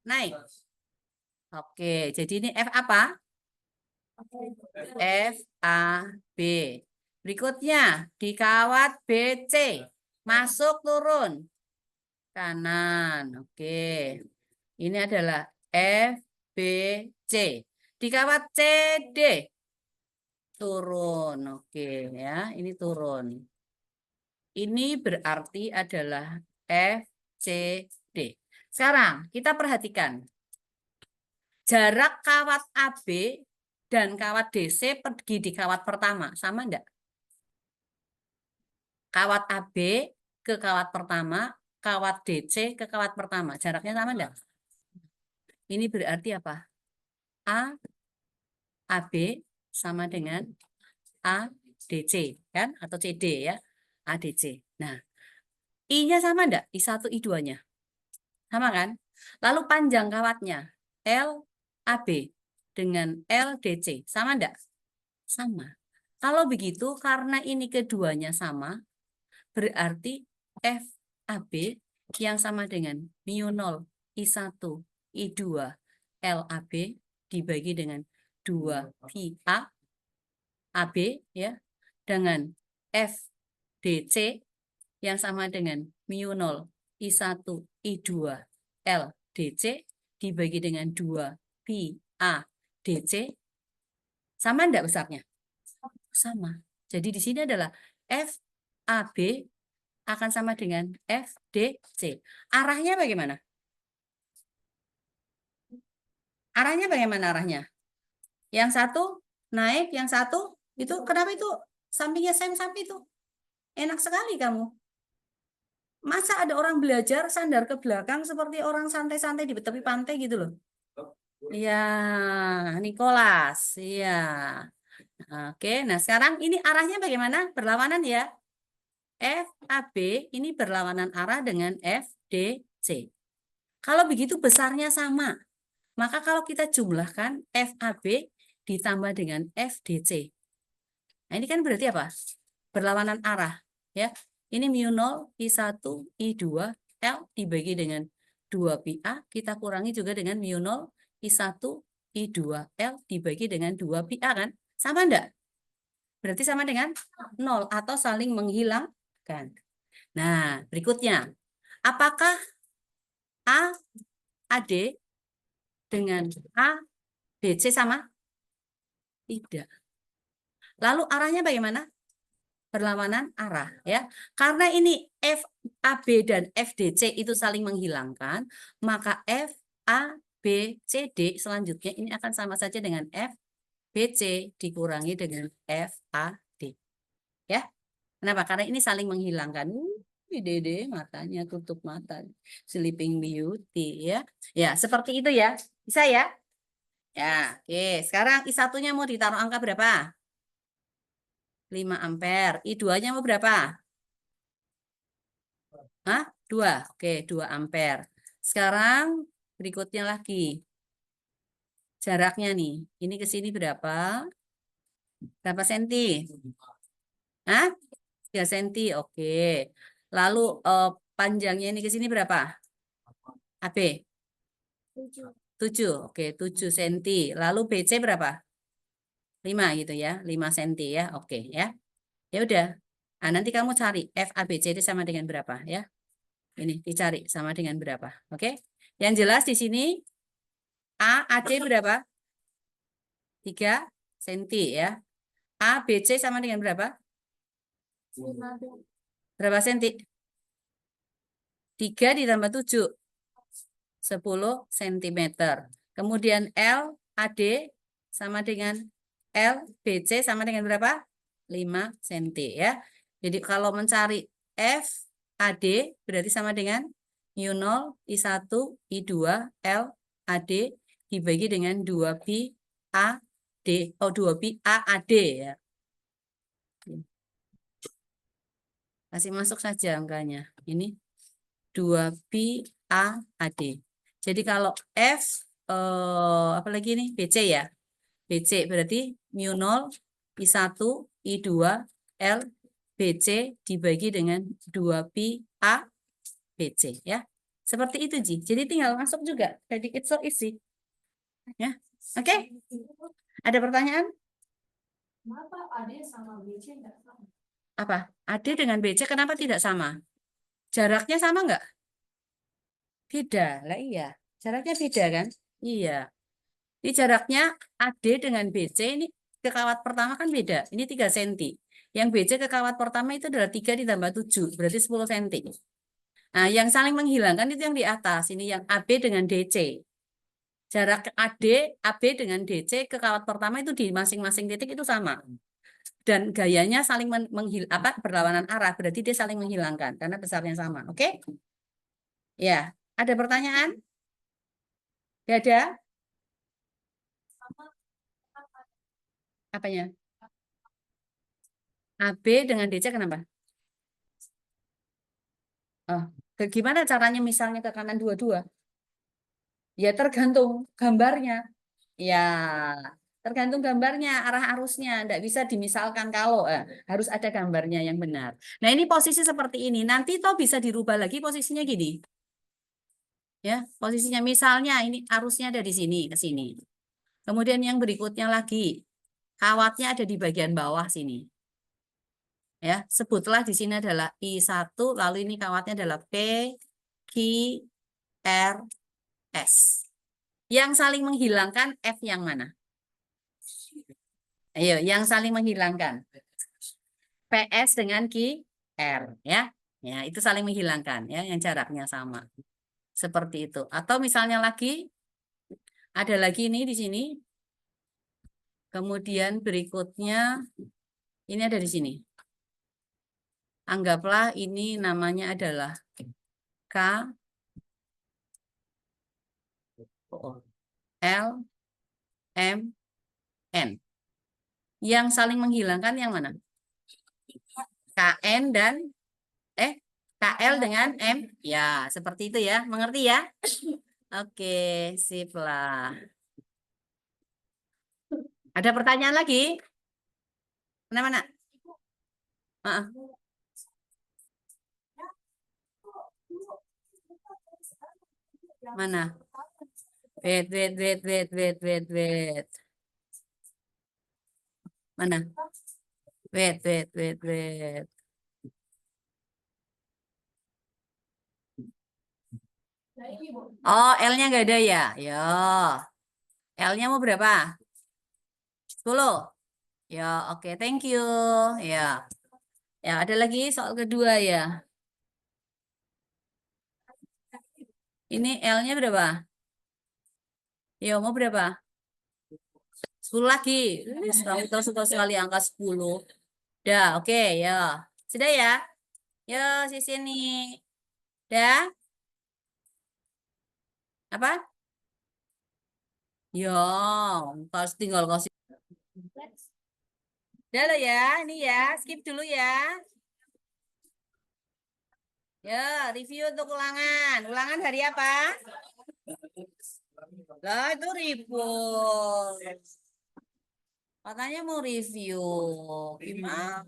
Speaker 1: naik. Oke, jadi ini F apa? FAB. Berikutnya di kawat BC masuk turun kanan. Oke. Ini adalah FBC. Di kawat CD turun. Oke ya, ini turun. Ini berarti adalah FCD. Sekarang kita perhatikan. Jarak kawat AB dan kawat DC pergi di kawat pertama. Sama enggak? Kawat AB ke kawat pertama, kawat DC ke kawat pertama. Jaraknya sama enggak? Ini berarti apa? AB sama dengan ADC, kan? Atau CD ya. ADC. Nah, I-nya sama enggak? I1, I2-nya. Sama kan? Lalu panjang kawatnya LAB dengan LDC. Sama enggak? Sama. Kalau begitu, karena ini keduanya sama, berarti FAB yang sama dengan mu0 I1 I2 LAB dibagi dengan 2 pi A AB ya, dengan FDC yang sama dengan mu0 I1 I2 LDC dibagi dengan 2 pi A DC sama enggak besarnya? Sama. Jadi di sini adalah FAB akan sama dengan FDC. Arahnya bagaimana? Arahnya bagaimana arahnya? Yang satu naik, yang satu itu kenapa itu sampingnya sama itu? Enak sekali kamu. Masa ada orang belajar sandar ke belakang seperti orang santai-santai di tepi pantai gitu loh. Iya, Nicholas. Iya. Oke, nah sekarang ini arahnya bagaimana? Berlawanan ya. FAB ini berlawanan arah dengan FDC. Kalau begitu besarnya sama, maka kalau kita jumlahkan FAB ditambah dengan FDC. Nah ini kan berarti apa? Berlawanan arah. Ya. Ini mu0, I1, I2, L dibagi dengan 2 pi A. Kita kurangi juga dengan mu0, I1, I2, L dibagi dengan 2 pi A kan? Sama enggak? Berarti sama dengan 0 atau saling menghilangkan. Nah, berikutnya. Apakah AD dengan ADC sama? Tidak. Lalu arahnya bagaimana? Berlawanan arah ya. Karena ini FAB dan FDC itu saling menghilangkan, maka FABCD selanjutnya ini akan sama saja dengan FBC dikurangi dengan FAD. Ya. Kenapa? Karena ini saling menghilangkan. Dede matanya tutup mata. Sleeping Beauty ya. Ya, seperti itu ya. Bisa ya? Ya, oke. Sekarang I1-nya mau ditaruh angka berapa? 5 ampere. I2-nya mau berapa? Hah? 2. Oke, 2 ampere. Sekarang berikutnya lagi. Jaraknya nih. Ini ke sini berapa? Berapa senti? Hah? 3 senti. Oke. Lalu panjangnya ini ke sini berapa? AB? 7. Oke, 7 senti. Lalu BC berapa? 5 gitu ya. 5 senti ya. Oke ya. Ya udah. Nah, nanti kamu cari FABC itu sama dengan berapa ya. Ini dicari sama dengan berapa. Oke. Yang jelas di sini AD berapa? 3 senti ya. ABC sama dengan berapa? Berapa senti? 3 ditambah 7. 10 cm. Kemudian LAD sama dengan LBC sama dengan berapa? 5 cm ya. Jadi kalau mencari FAD berarti sama dengan mu0 I1 I2 LAD dibagi dengan 2 pi AD. Oh, 2 pi AAD ya. Kasih masuk saja angkanya. Ini 2 pi AAD. Jadi kalau F apa lagi nih? BC ya. BC berarti mu0 I1 I2 L BC dibagi dengan 2 pi A BC ya. Seperti itu Ji. Jadi tinggal masuk juga. Jadi it's so easy. Ya. Oke? Ada pertanyaan?
Speaker 2: Kenapa AD sama BC enggak sama?
Speaker 1: Apa? AD dengan BC kenapa tidak sama? Jaraknya sama enggak? Beda. Lah iya. Jaraknya beda kan? Iya. Ini jaraknya AD dengan BC ini ke kawat pertama kan beda. Ini 3 cm. Yang BC ke kawat pertama itu adalah 3 ditambah 7. Berarti 10 cm. Nah, yang saling menghilangkan itu yang di atas. Ini yang AB dengan DC. Jarak AB dengan DC ke kawat pertama itu di masing-masing titik itu sama. Dan gayanya saling berlawanan arah. Berarti dia saling menghilangkan. Karena besarnya sama. Oke? Ya. Ada pertanyaan? Gak ada? Apanya? AB dengan DC kenapa? Oh, gimana caranya misalnya ke kanan dua-dua? Ya tergantung gambarnya. Ya, Tergantung gambarnya, arah arusnya, tidak bisa dimisalkan kalau harus ada gambarnya yang benar. Nah ini posisi seperti ini, nanti toh bisa dirubah lagi posisinya gini. Ya, posisinya misalnya ini arusnya ada di sini ke sini. Kemudian yang berikutnya lagi, kawatnya ada di bagian bawah sini. Ya, sebutlah di sini adalah I1, lalu ini kawatnya adalah P, Q, R, S. Yang saling menghilangkan F yang mana? Ayo, yang saling menghilangkan. PS dengan QR ya. Ya, itu saling menghilangkan ya, yang jaraknya sama. Seperti itu. Atau misalnya lagi ada lagi ini di sini. Kemudian berikutnya ini ada di sini. Anggaplah ini namanya adalah K L M N. Yang saling menghilangkan yang mana? KN dan KL dengan M. Ya, seperti itu ya. Mengerti ya? Oke, sip lah. Ada pertanyaan lagi? Mana-mana? Mana? Wait. Mana? Wait. Oh, L-nya nggak ada ya? Yo. L-nya mau berapa? 10. Ya, oke, thank you. Ya. Ya, ada lagi soal kedua ya. Ini L-nya berapa? Yo, mau berapa? 10 lagi. Kamu tahu suka sekali angka 10. Dah, oke, ya. Sudah ya? Yo, sini. Dah? Apa? Ya, harus tinggal kasih. Udah lo ya, ini ya, skip dulu ya. Ya, review untuk ulangan. Ulangan hari apa? Lah, itu ribut. Katanya mau review. Gimana?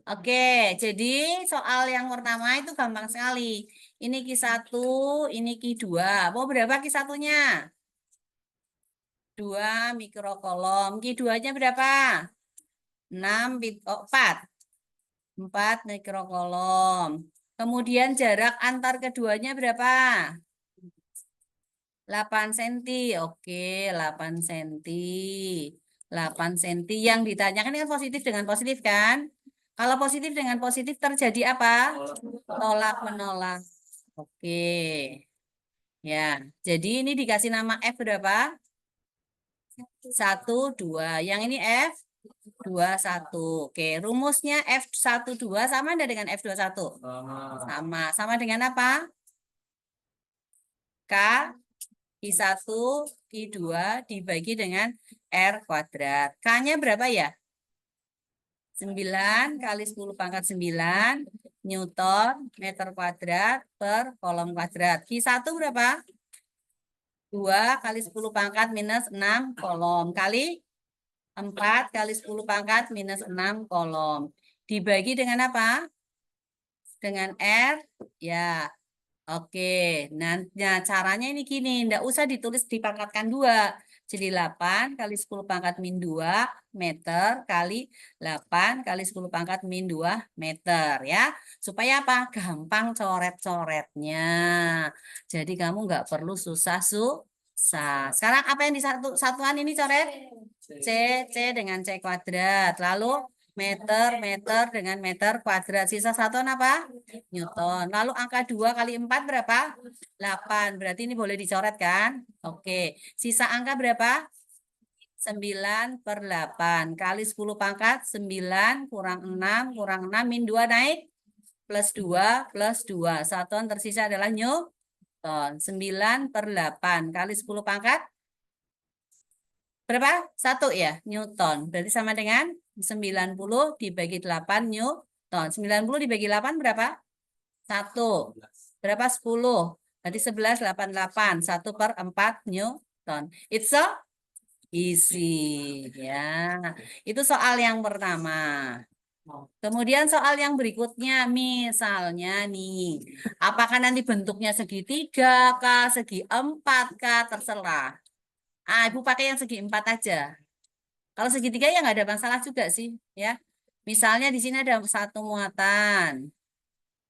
Speaker 1: Oke, jadi soal yang pertama itu gampang sekali. Ini Q1, ini Q2. Mau berapa Q1-nya? 2 mikrokolom. Q2-nya berapa? 4 mikrokolom. Kemudian jarak antar keduanya berapa? 8 cm. Oke, 8 cm. 8 cm. Yang ditanyakan kan positif dengan positif kan? Kalau positif dengan positif terjadi apa? Tolak menolak. Oke. Ya, jadi ini dikasih nama F berapa? 1, 2. Yang ini F 21. Oke, rumusnya F12 sama ada dengan F21? Sama. Sama dengan apa? K I1 I2 dibagi dengan R kuadrat. K-nya berapa ya? 9 kali 10 pangkat 9 Newton meter kuadrat per kolom kuadrat. Q1 berapa? 2 kali 10 pangkat minus 6 kolom kali 4 kali 10 pangkat minus 6 kolom. Dibagi dengan apa? Dengan R. Ya. Oke. Nah, caranya ini gini. Nggak usah ditulis dipangkatkan 2. Jadi 8 kali 10 pangkat min 2 meter kali 8 kali 10 pangkat min 2 meter. Ya. Supaya apa? Gampang coret-coretnya. Jadi kamu nggak perlu susah. Sekarang apa yang di satuan ini coret? C dengan C kuadrat. Lalu meter dengan meter kuadrat. Sisa satuan apa? Newton. Lalu angka 2 kali 4 berapa? 8. Berarti ini boleh dicoret kan? Oke. Sisa angka berapa? 9 per 8. Kali 10 pangkat 9 kurang 6 kurang 6 min 2 naik plus 2 plus 2. Satuan tersisa adalah Newton. 9 per 8 kali 10 pangkat berapa? 1 ya, Newton. Berarti sama dengan 90 dibagi 8 Newton. 90 dibagi 8 berapa? 1. Berapa? 10. Berarti 1188, 1/4 Newton. It's so easy. Ya, itu soal yang pertama. Kemudian soal yang berikutnya, misalnya nih, apakah nanti bentuknya segitiga kah, segi empat kah, terserah. Ibu pakai yang segi empat aja. Kalau segitiga ya nggak ada masalah juga sih, ya. Misalnya di sini ada satu muatan,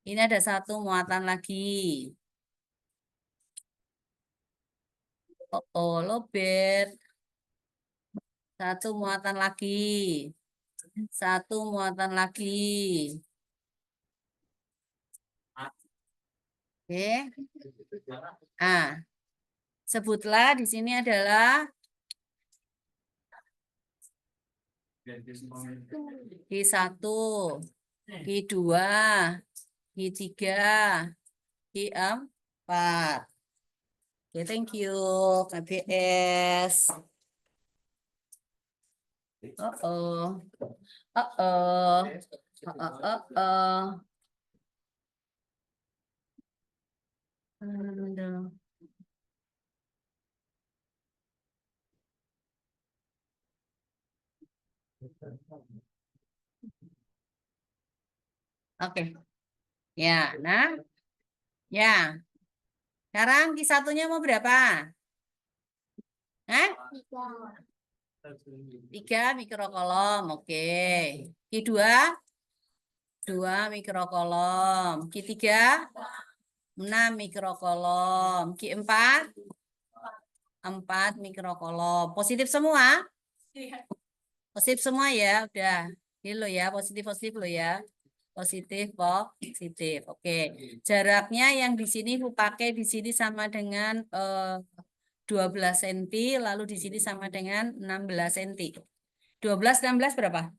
Speaker 1: ini ada satu muatan lagi. Lobet, satu muatan lagi, satu muatan lagi. Oke. Ah, sebutlah di sini adalah Q1, Q2, Q3, Q4. Oke, thank you, KBS. Oh. Aduh. Oke. Ya, nah. Ya. Sekarang Q1-nya mau berapa? Hah? 3 mikrokolom. Oke. Q2? 2 mikrokolom. Q3? 6 mikrokolom. Q4? 4 mikrokolom. Positif semua? Positif semua ya, udah. Ini lo ya, positif lo ya. Positif. Oke. Jaraknya yang di sini Bu pakai di sini sama dengan 12 cm, lalu di sini sama dengan 16 cm. 12, 16 berapa?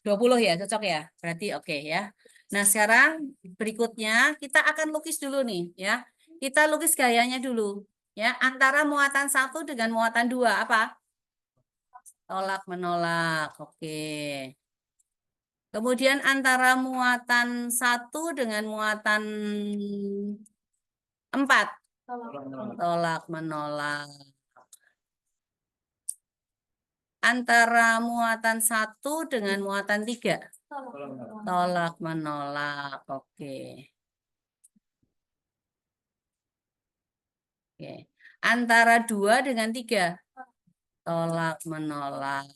Speaker 1: 20 ya, cocok ya? Berarti oke ya. Nah, sekarang berikutnya kita akan lukis dulu nih ya. Kita lukis gayanya dulu ya, antara muatan 1 dengan muatan 2 apa? Tolak menolak. Oke. Kemudian antara muatan 1 dengan muatan 4. Tolak menolak. Antara muatan 1 dengan muatan 3. Tolak menolak. Oke. Oke. Antara 2 dengan 3. Tolak menolak.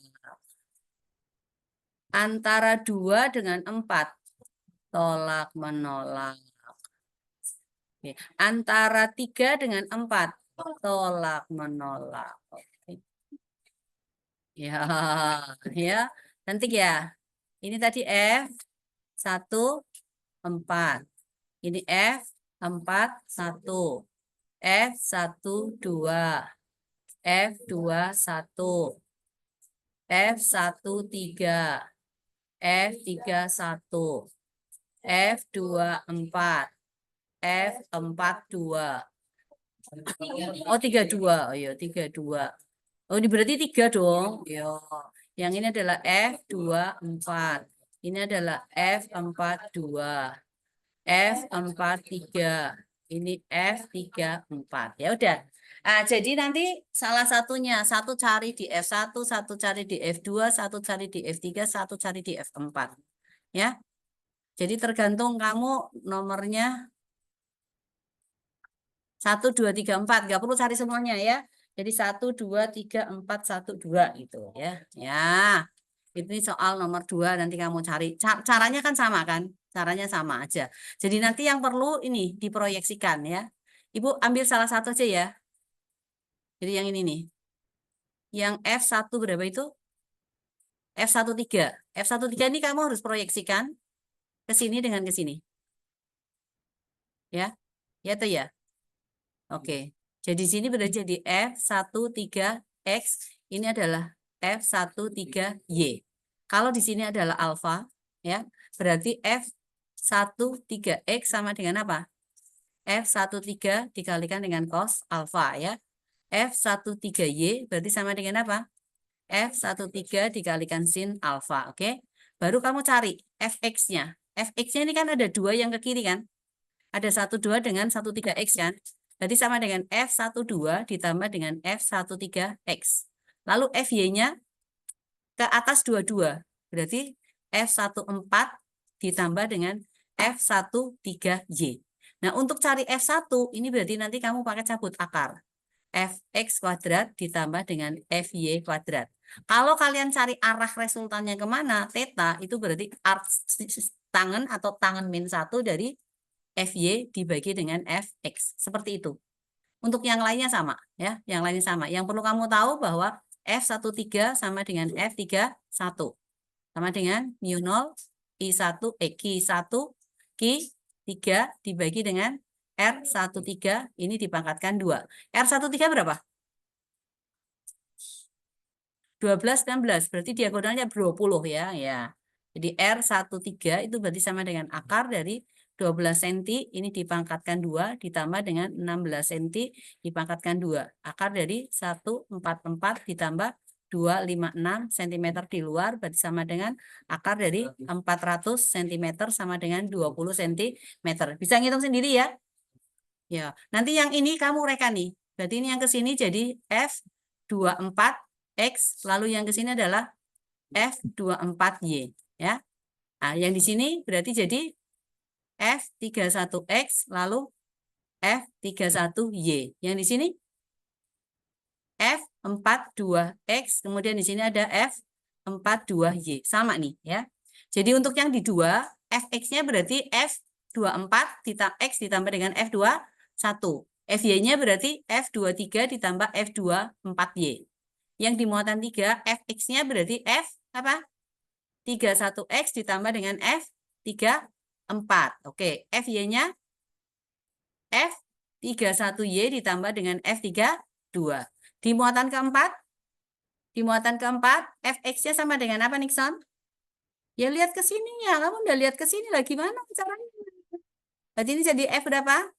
Speaker 1: Antara 2 dengan 4. Tolak menolak. Oke. Antara 3 dengan 4. Tolak menolak. Oke. Ya, ya. Nanti ya. Ini tadi F1 4. Ini F4 1. F1 2. F2 1. F1 3. F3 1. F2 4. F4 2. Oh 32. Oh iya 32. Oh ini berarti 3 dong. Yo. Yang ini adalah F24. Ini adalah F42. F43. Ini F34. Ya udah. Nah, jadi nanti salah satunya, satu cari di F1, satu cari di F2, satu cari di F3, satu cari di F4. Ya. Jadi tergantung kamu nomornya 1, 2, 3, 4. Nggak perlu cari semuanya ya. Jadi 1, 2, 3, 4, 1, 2 gitu ya. Ya. Ini soal nomor 2 nanti kamu cari. Caranya kan sama kan? Caranya sama aja. Jadi nanti yang perlu ini diproyeksikan ya. Ibu ambil salah satu aja ya. Jadi yang ini nih. Yang F1 berapa itu? F13. F13 ini kamu harus proyeksikan ke sini dengan ke sini. Ya. Ya tuh ya. Oke. Jadi sini berarti jadi F13X. Ini adalah F13Y. Kalau di sini adalah alfa, ya, berarti F13X sama dengan apa? F13 dikalikan dengan cos alfa, ya. F13Y berarti sama dengan apa? F13 dikalikan sin alfa, oke? Baru kamu cari Fx-nya. Fx-nya ini kan ada 2 yang ke kiri kan? Ada 12 dengan 13X kan? Berarti sama dengan F12 ditambah dengan F13X. Lalu FY-nya ke atas 22. Berarti F14 ditambah dengan F13Y. Nah, untuk cari F1, ini berarti nanti kamu pakai cabut akar. Fx kuadrat ditambah dengan Fy kuadrat. Kalau kalian cari arah resultannya kemana, theta, itu berarti tangen atau tangen min 1 dari Fy dibagi dengan Fx. Seperti itu. Untuk yang lainnya sama, ya. Yang lainnya sama. Yang perlu kamu tahu bahwa F13 sama dengan F31. Sama dengan mu 0, Q1, Q3 dibagi dengan R13 ini dipangkatkan 2. R13 berapa? 12, 16. Berarti diagonalnya 20 ya. Ya. Jadi R13 itu berarti sama dengan akar dari 12 cm ini dipangkatkan 2 ditambah dengan 16 cm dipangkatkan 2. Akar dari 144 ditambah 256 cm di luar berarti sama dengan akar dari 400 cm sama dengan 20 cm. Bisa ngitung sendiri ya? Ya, nanti yang ini kamu reka nih. Berarti ini yang ke sini jadi F24X, lalu yang ke sini adalah F24Y, ya. Nah, yang di sini berarti jadi F31X lalu F31Y. Yang di sini F42X, kemudian di sini ada F42Y. Sama nih, ya. Jadi untuk yang di 2, Fx-nya berarti F24 X ditambah dengan F21. Fy-nya berarti F23 ditambah F24Y. Yang di muatan 3, Fx-nya berarti F apa? 31X ditambah dengan F34. Oke, Fy-nya F31Y ditambah dengan F32. Di muatan keempat, Fx-nya sama dengan apa, Nixon? Ya lihat ke sini ya, kamu udah lihat ke sini lah, gimana caranya? Berarti ini jadi F berapa?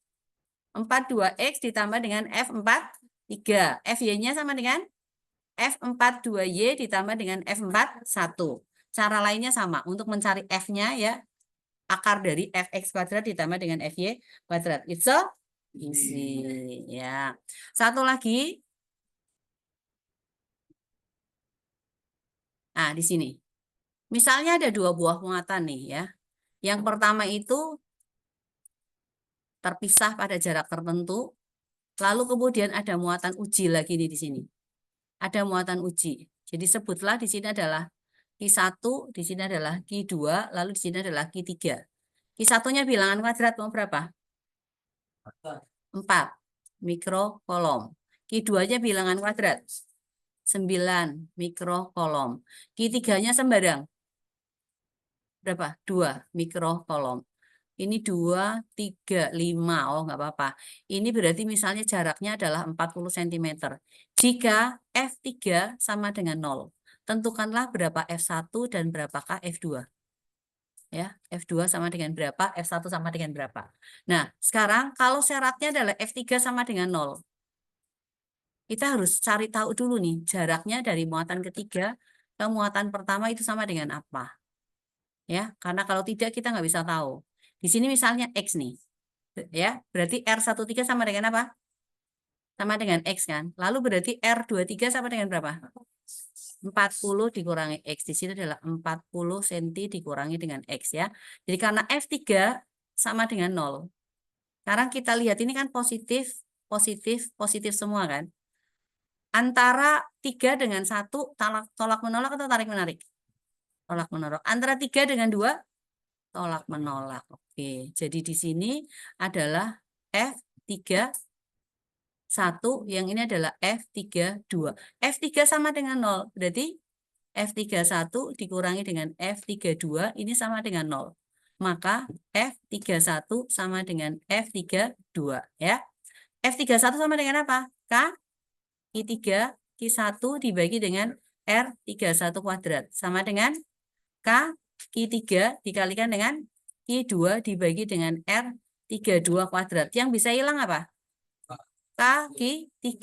Speaker 1: 42X ditambah dengan F43. Fy-nya sama dengan F42Y ditambah dengan F41. Cara lainnya sama, untuk mencari F-nya ya, akar dari Fx kuadrat ditambah dengan Fy kuadrat. It's so easy. Ya. Satu lagi. Nah, di sini. Misalnya ada 2 buah muatan nih ya. Yang pertama itu terpisah pada jarak tertentu. Lalu kemudian ada muatan uji lagi nih di sini. Ada muatan uji. Jadi sebutlah di sini adalah Q1, di sini adalah Q2, lalu di sini adalah Q3. Q1-nya bilangan kuadrat mau berapa? 4 mikrokolom. Q2-nya bilangan kuadrat 9 mikrokolom. Q3-nya sembarang berapa? 2 mikrokolom. Ini 2, 3, 5. Oh, nggak apa-apa. Ini berarti misalnya jaraknya adalah 40 cm. Jika F3 sama dengan 0, tentukanlah berapa F1 dan berapakah F2. Ya, F2 sama dengan berapa, F1 sama dengan berapa. Nah, sekarang kalau syaratnya adalah F3 sama dengan 0. Kita harus cari tahu dulu nih, jaraknya dari muatan ketiga ke muatan pertama itu sama dengan apa. Ya, karena kalau tidak kita nggak bisa tahu. Di sini misalnya X nih. Ya, berarti R13 sama dengan apa? Sama dengan X kan. Lalu berarti R23 sama dengan berapa? 40 dikurangi X. Di sini adalah 40 cm dikurangi dengan X ya. Jadi karena F3 sama dengan 0. Sekarang kita lihat ini kan positif, positif, positif semua kan. Antara 3 dengan 1 tolak menolak atau tarik menarik? Tolak menolak. Antara 3 dengan 2 tolak menolak. Oke, jadi di sini adalah F31, yang ini adalah F32. F3 sama dengan 0, berarti F31 dikurangi dengan F32, ini sama dengan 0. Maka F31 sama dengan F32, ya. F31 sama dengan apa? K, I3, Q1 dibagi dengan R31 kuadrat. Sama dengan K, Q3 dikalikan dengan Q2 dibagi dengan R32 kuadrat. Yang bisa hilang apa? K, Q3.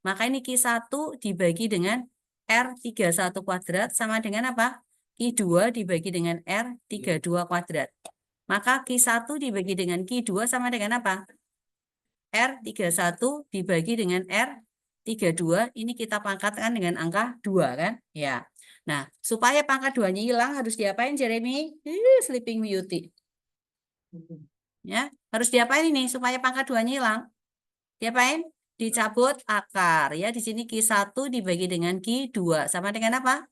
Speaker 1: Maka ini Q1 dibagi dengan R31 kuadrat sama dengan apa? Q2 dibagi dengan R32 kuadrat. Maka Q1 dibagi dengan Q2 sama dengan apa? R31 dibagi dengan R32, ini kita pangkatkan dengan angka 2 kan? Ya. Nah, supaya pangkat 2-nya hilang harus diapain Jeremy? Sleeping Beauty. Ya, harus diapain ini supaya pangkat 2-nya hilang? Diapain? Dicabut akar ya. Di sini Q1 dibagi dengan Q2 sama dengan apa?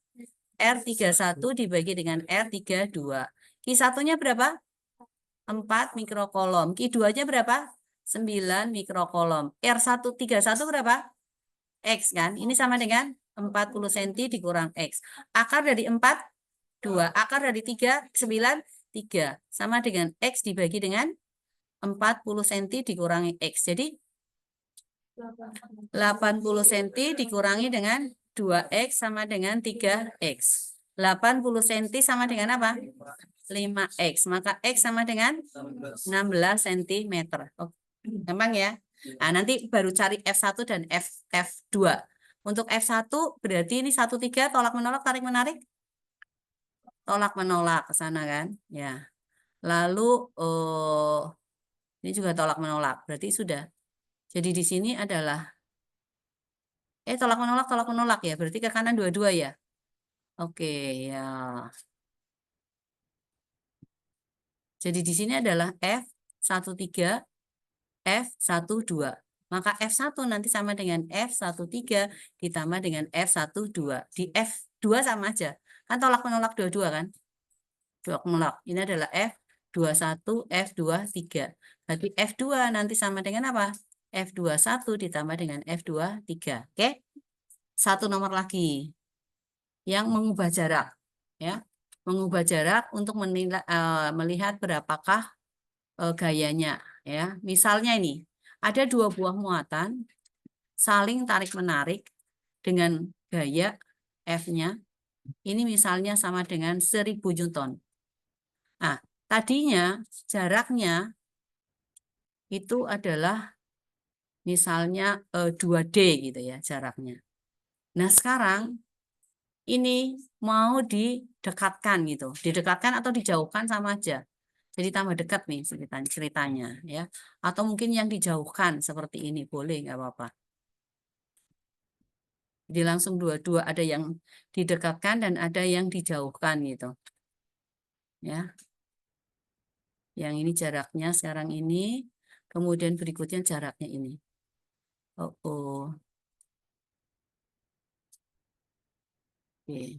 Speaker 1: R31 dibagi dengan R32. Q1-nya berapa? 4 mikrokolom. Q2-nya berapa? 9 mikrokolom. R131 berapa? X kan? Ini sama dengan 40 cm dikurang X. Akar dari 4, 2. Akar dari 3, 9, 3. Sama dengan X dibagi dengan 40 cm dikurangi X. Jadi 80 cm dikurangi dengan 2X sama dengan 3X. 80 cm sama dengan apa? 5X. Maka X sama dengan 16 cm. Oh, gampang ya. Nah, nanti baru cari F1 dan F2. Untuk F1 berarti ini 13 tolak menolak tarik menarik. Tolak menolak ke sana kan? Ya. Lalu ini juga tolak menolak. Berarti sudah. Jadi di sini adalah tolak menolak ya. Berarti ke kanan dua-dua ya. Oke, ya. Jadi di sini adalah F13, F12. Maka F1 nanti sama dengan F13 ditambah dengan F12. Di F2 sama aja. Kan tolak menolak dua-dua kan? Tolak menolak. Ini adalah F21, F23. Berarti F2 nanti sama dengan apa? F21 ditambah dengan F23. Oke? Satu nomor lagi. Yang mengubah jarak. Ya. Mengubah jarak untuk melihat berapakah gayanya. Ya. Misalnya ini. Ada dua buah muatan saling tarik-menarik dengan gaya F-nya. Ini misalnya sama dengan 1000 Newton. Nah, tadinya jaraknya itu adalah misalnya 2D gitu ya jaraknya. Nah, sekarang ini mau didekatkan gitu. Didekatkan atau dijauhkan sama aja. Jadi tambah dekat nih ceritanya ya. Atau mungkin yang dijauhkan seperti ini boleh nggak apa-apa. Jadi langsung dua-dua ada yang didekatkan dan ada yang dijauhkan gitu. Ya. Yang ini jaraknya sekarang ini, kemudian berikutnya jaraknya ini. Oh. Oke.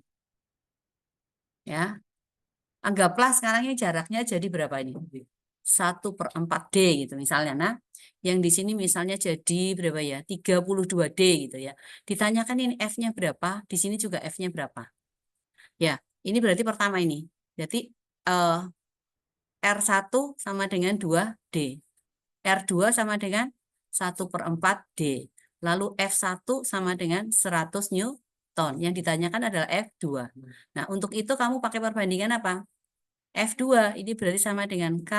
Speaker 1: Ya. Anggaplah sekarang ini jaraknya jadi berapa ini? 1/4D gitu misalnya. Nah, yang di sini misalnya jadi berapa ya? 32D gitu ya. Ditanyakan ini F-nya berapa, di sini juga F-nya berapa. Ya, ini berarti pertama ini. Jadi R1 sama dengan 2D. R2 sama dengan 1/4D. Lalu F1 sama dengan 100 Newton. Yang ditanyakan adalah F2. Nah, untuk itu kamu pakai perbandingan apa? F2 ini berarti sama dengan Q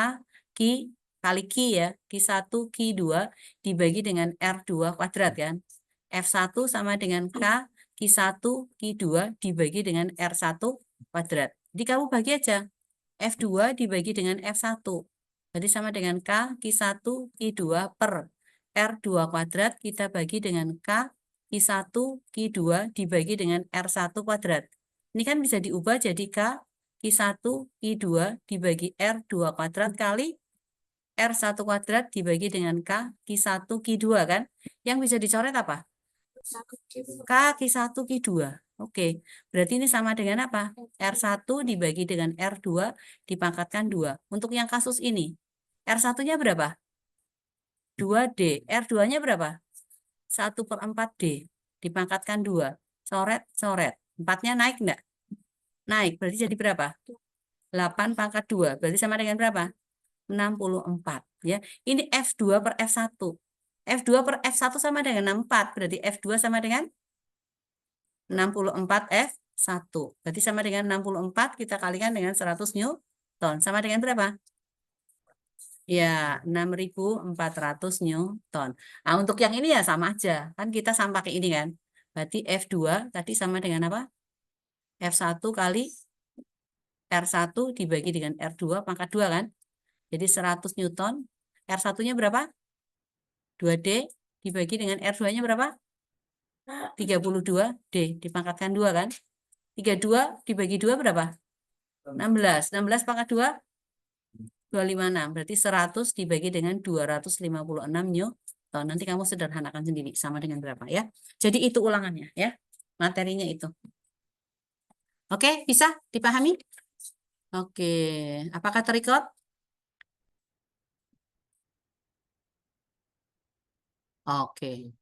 Speaker 1: kali Q ya. Q1, Q2 dibagi dengan R2 kuadrat kan. F1 sama dengan Q1, Q2 dibagi dengan R1 kuadrat. Jadi kamu bagi aja. F2 dibagi dengan F1. Jadi sama dengan Q1, Q2 per R2 kuadrat kita bagi dengan Q1, Q2 dibagi dengan R1 kuadrat. Ini kan bisa diubah jadi Q1, Q2 dibagi R2 kuadrat kali R1 kuadrat dibagi dengan Q1, Q2 kan. Yang bisa dicoret apa? Q1, Q2. Oke, berarti ini sama dengan apa? R1 dibagi dengan R2 dipangkatkan 2. Untuk yang kasus ini, R1-nya berapa? 2D. R2-nya berapa? 1/4D. Dipangkatkan 2. Coret, coret. 4-nya naik enggak? Naik, berarti jadi berapa? 8 pangkat 2. Berarti sama dengan berapa? 64. Ya. Ini F2 per F1. F2 per F1 sama dengan 64. Berarti F2 sama dengan 64 F1. Berarti sama dengan 64 kita kalikan dengan 100 Newton. Sama dengan berapa? Ya, 6.400 Newton. Nah, untuk yang ini ya sama aja. Kan kita sama pakai ini kan. Berarti F2 tadi sama dengan apa? F1 kali R1 dibagi dengan R2 pangkat 2 kan? Jadi 100 Newton. R1-nya berapa? 2D dibagi dengan R2-nya berapa? 32 D dipangkatkan 2 kan? 32 dibagi 2 berapa? 16. 16 pangkat 2 256. Berarti 100 dibagi dengan 256 Newton. Nanti kamu sederhanakan sendiri sama dengan berapa ya. Jadi itu ulangannya ya. Materinya itu. Oke, bisa dipahami? Oke, apakah terikot? Oke.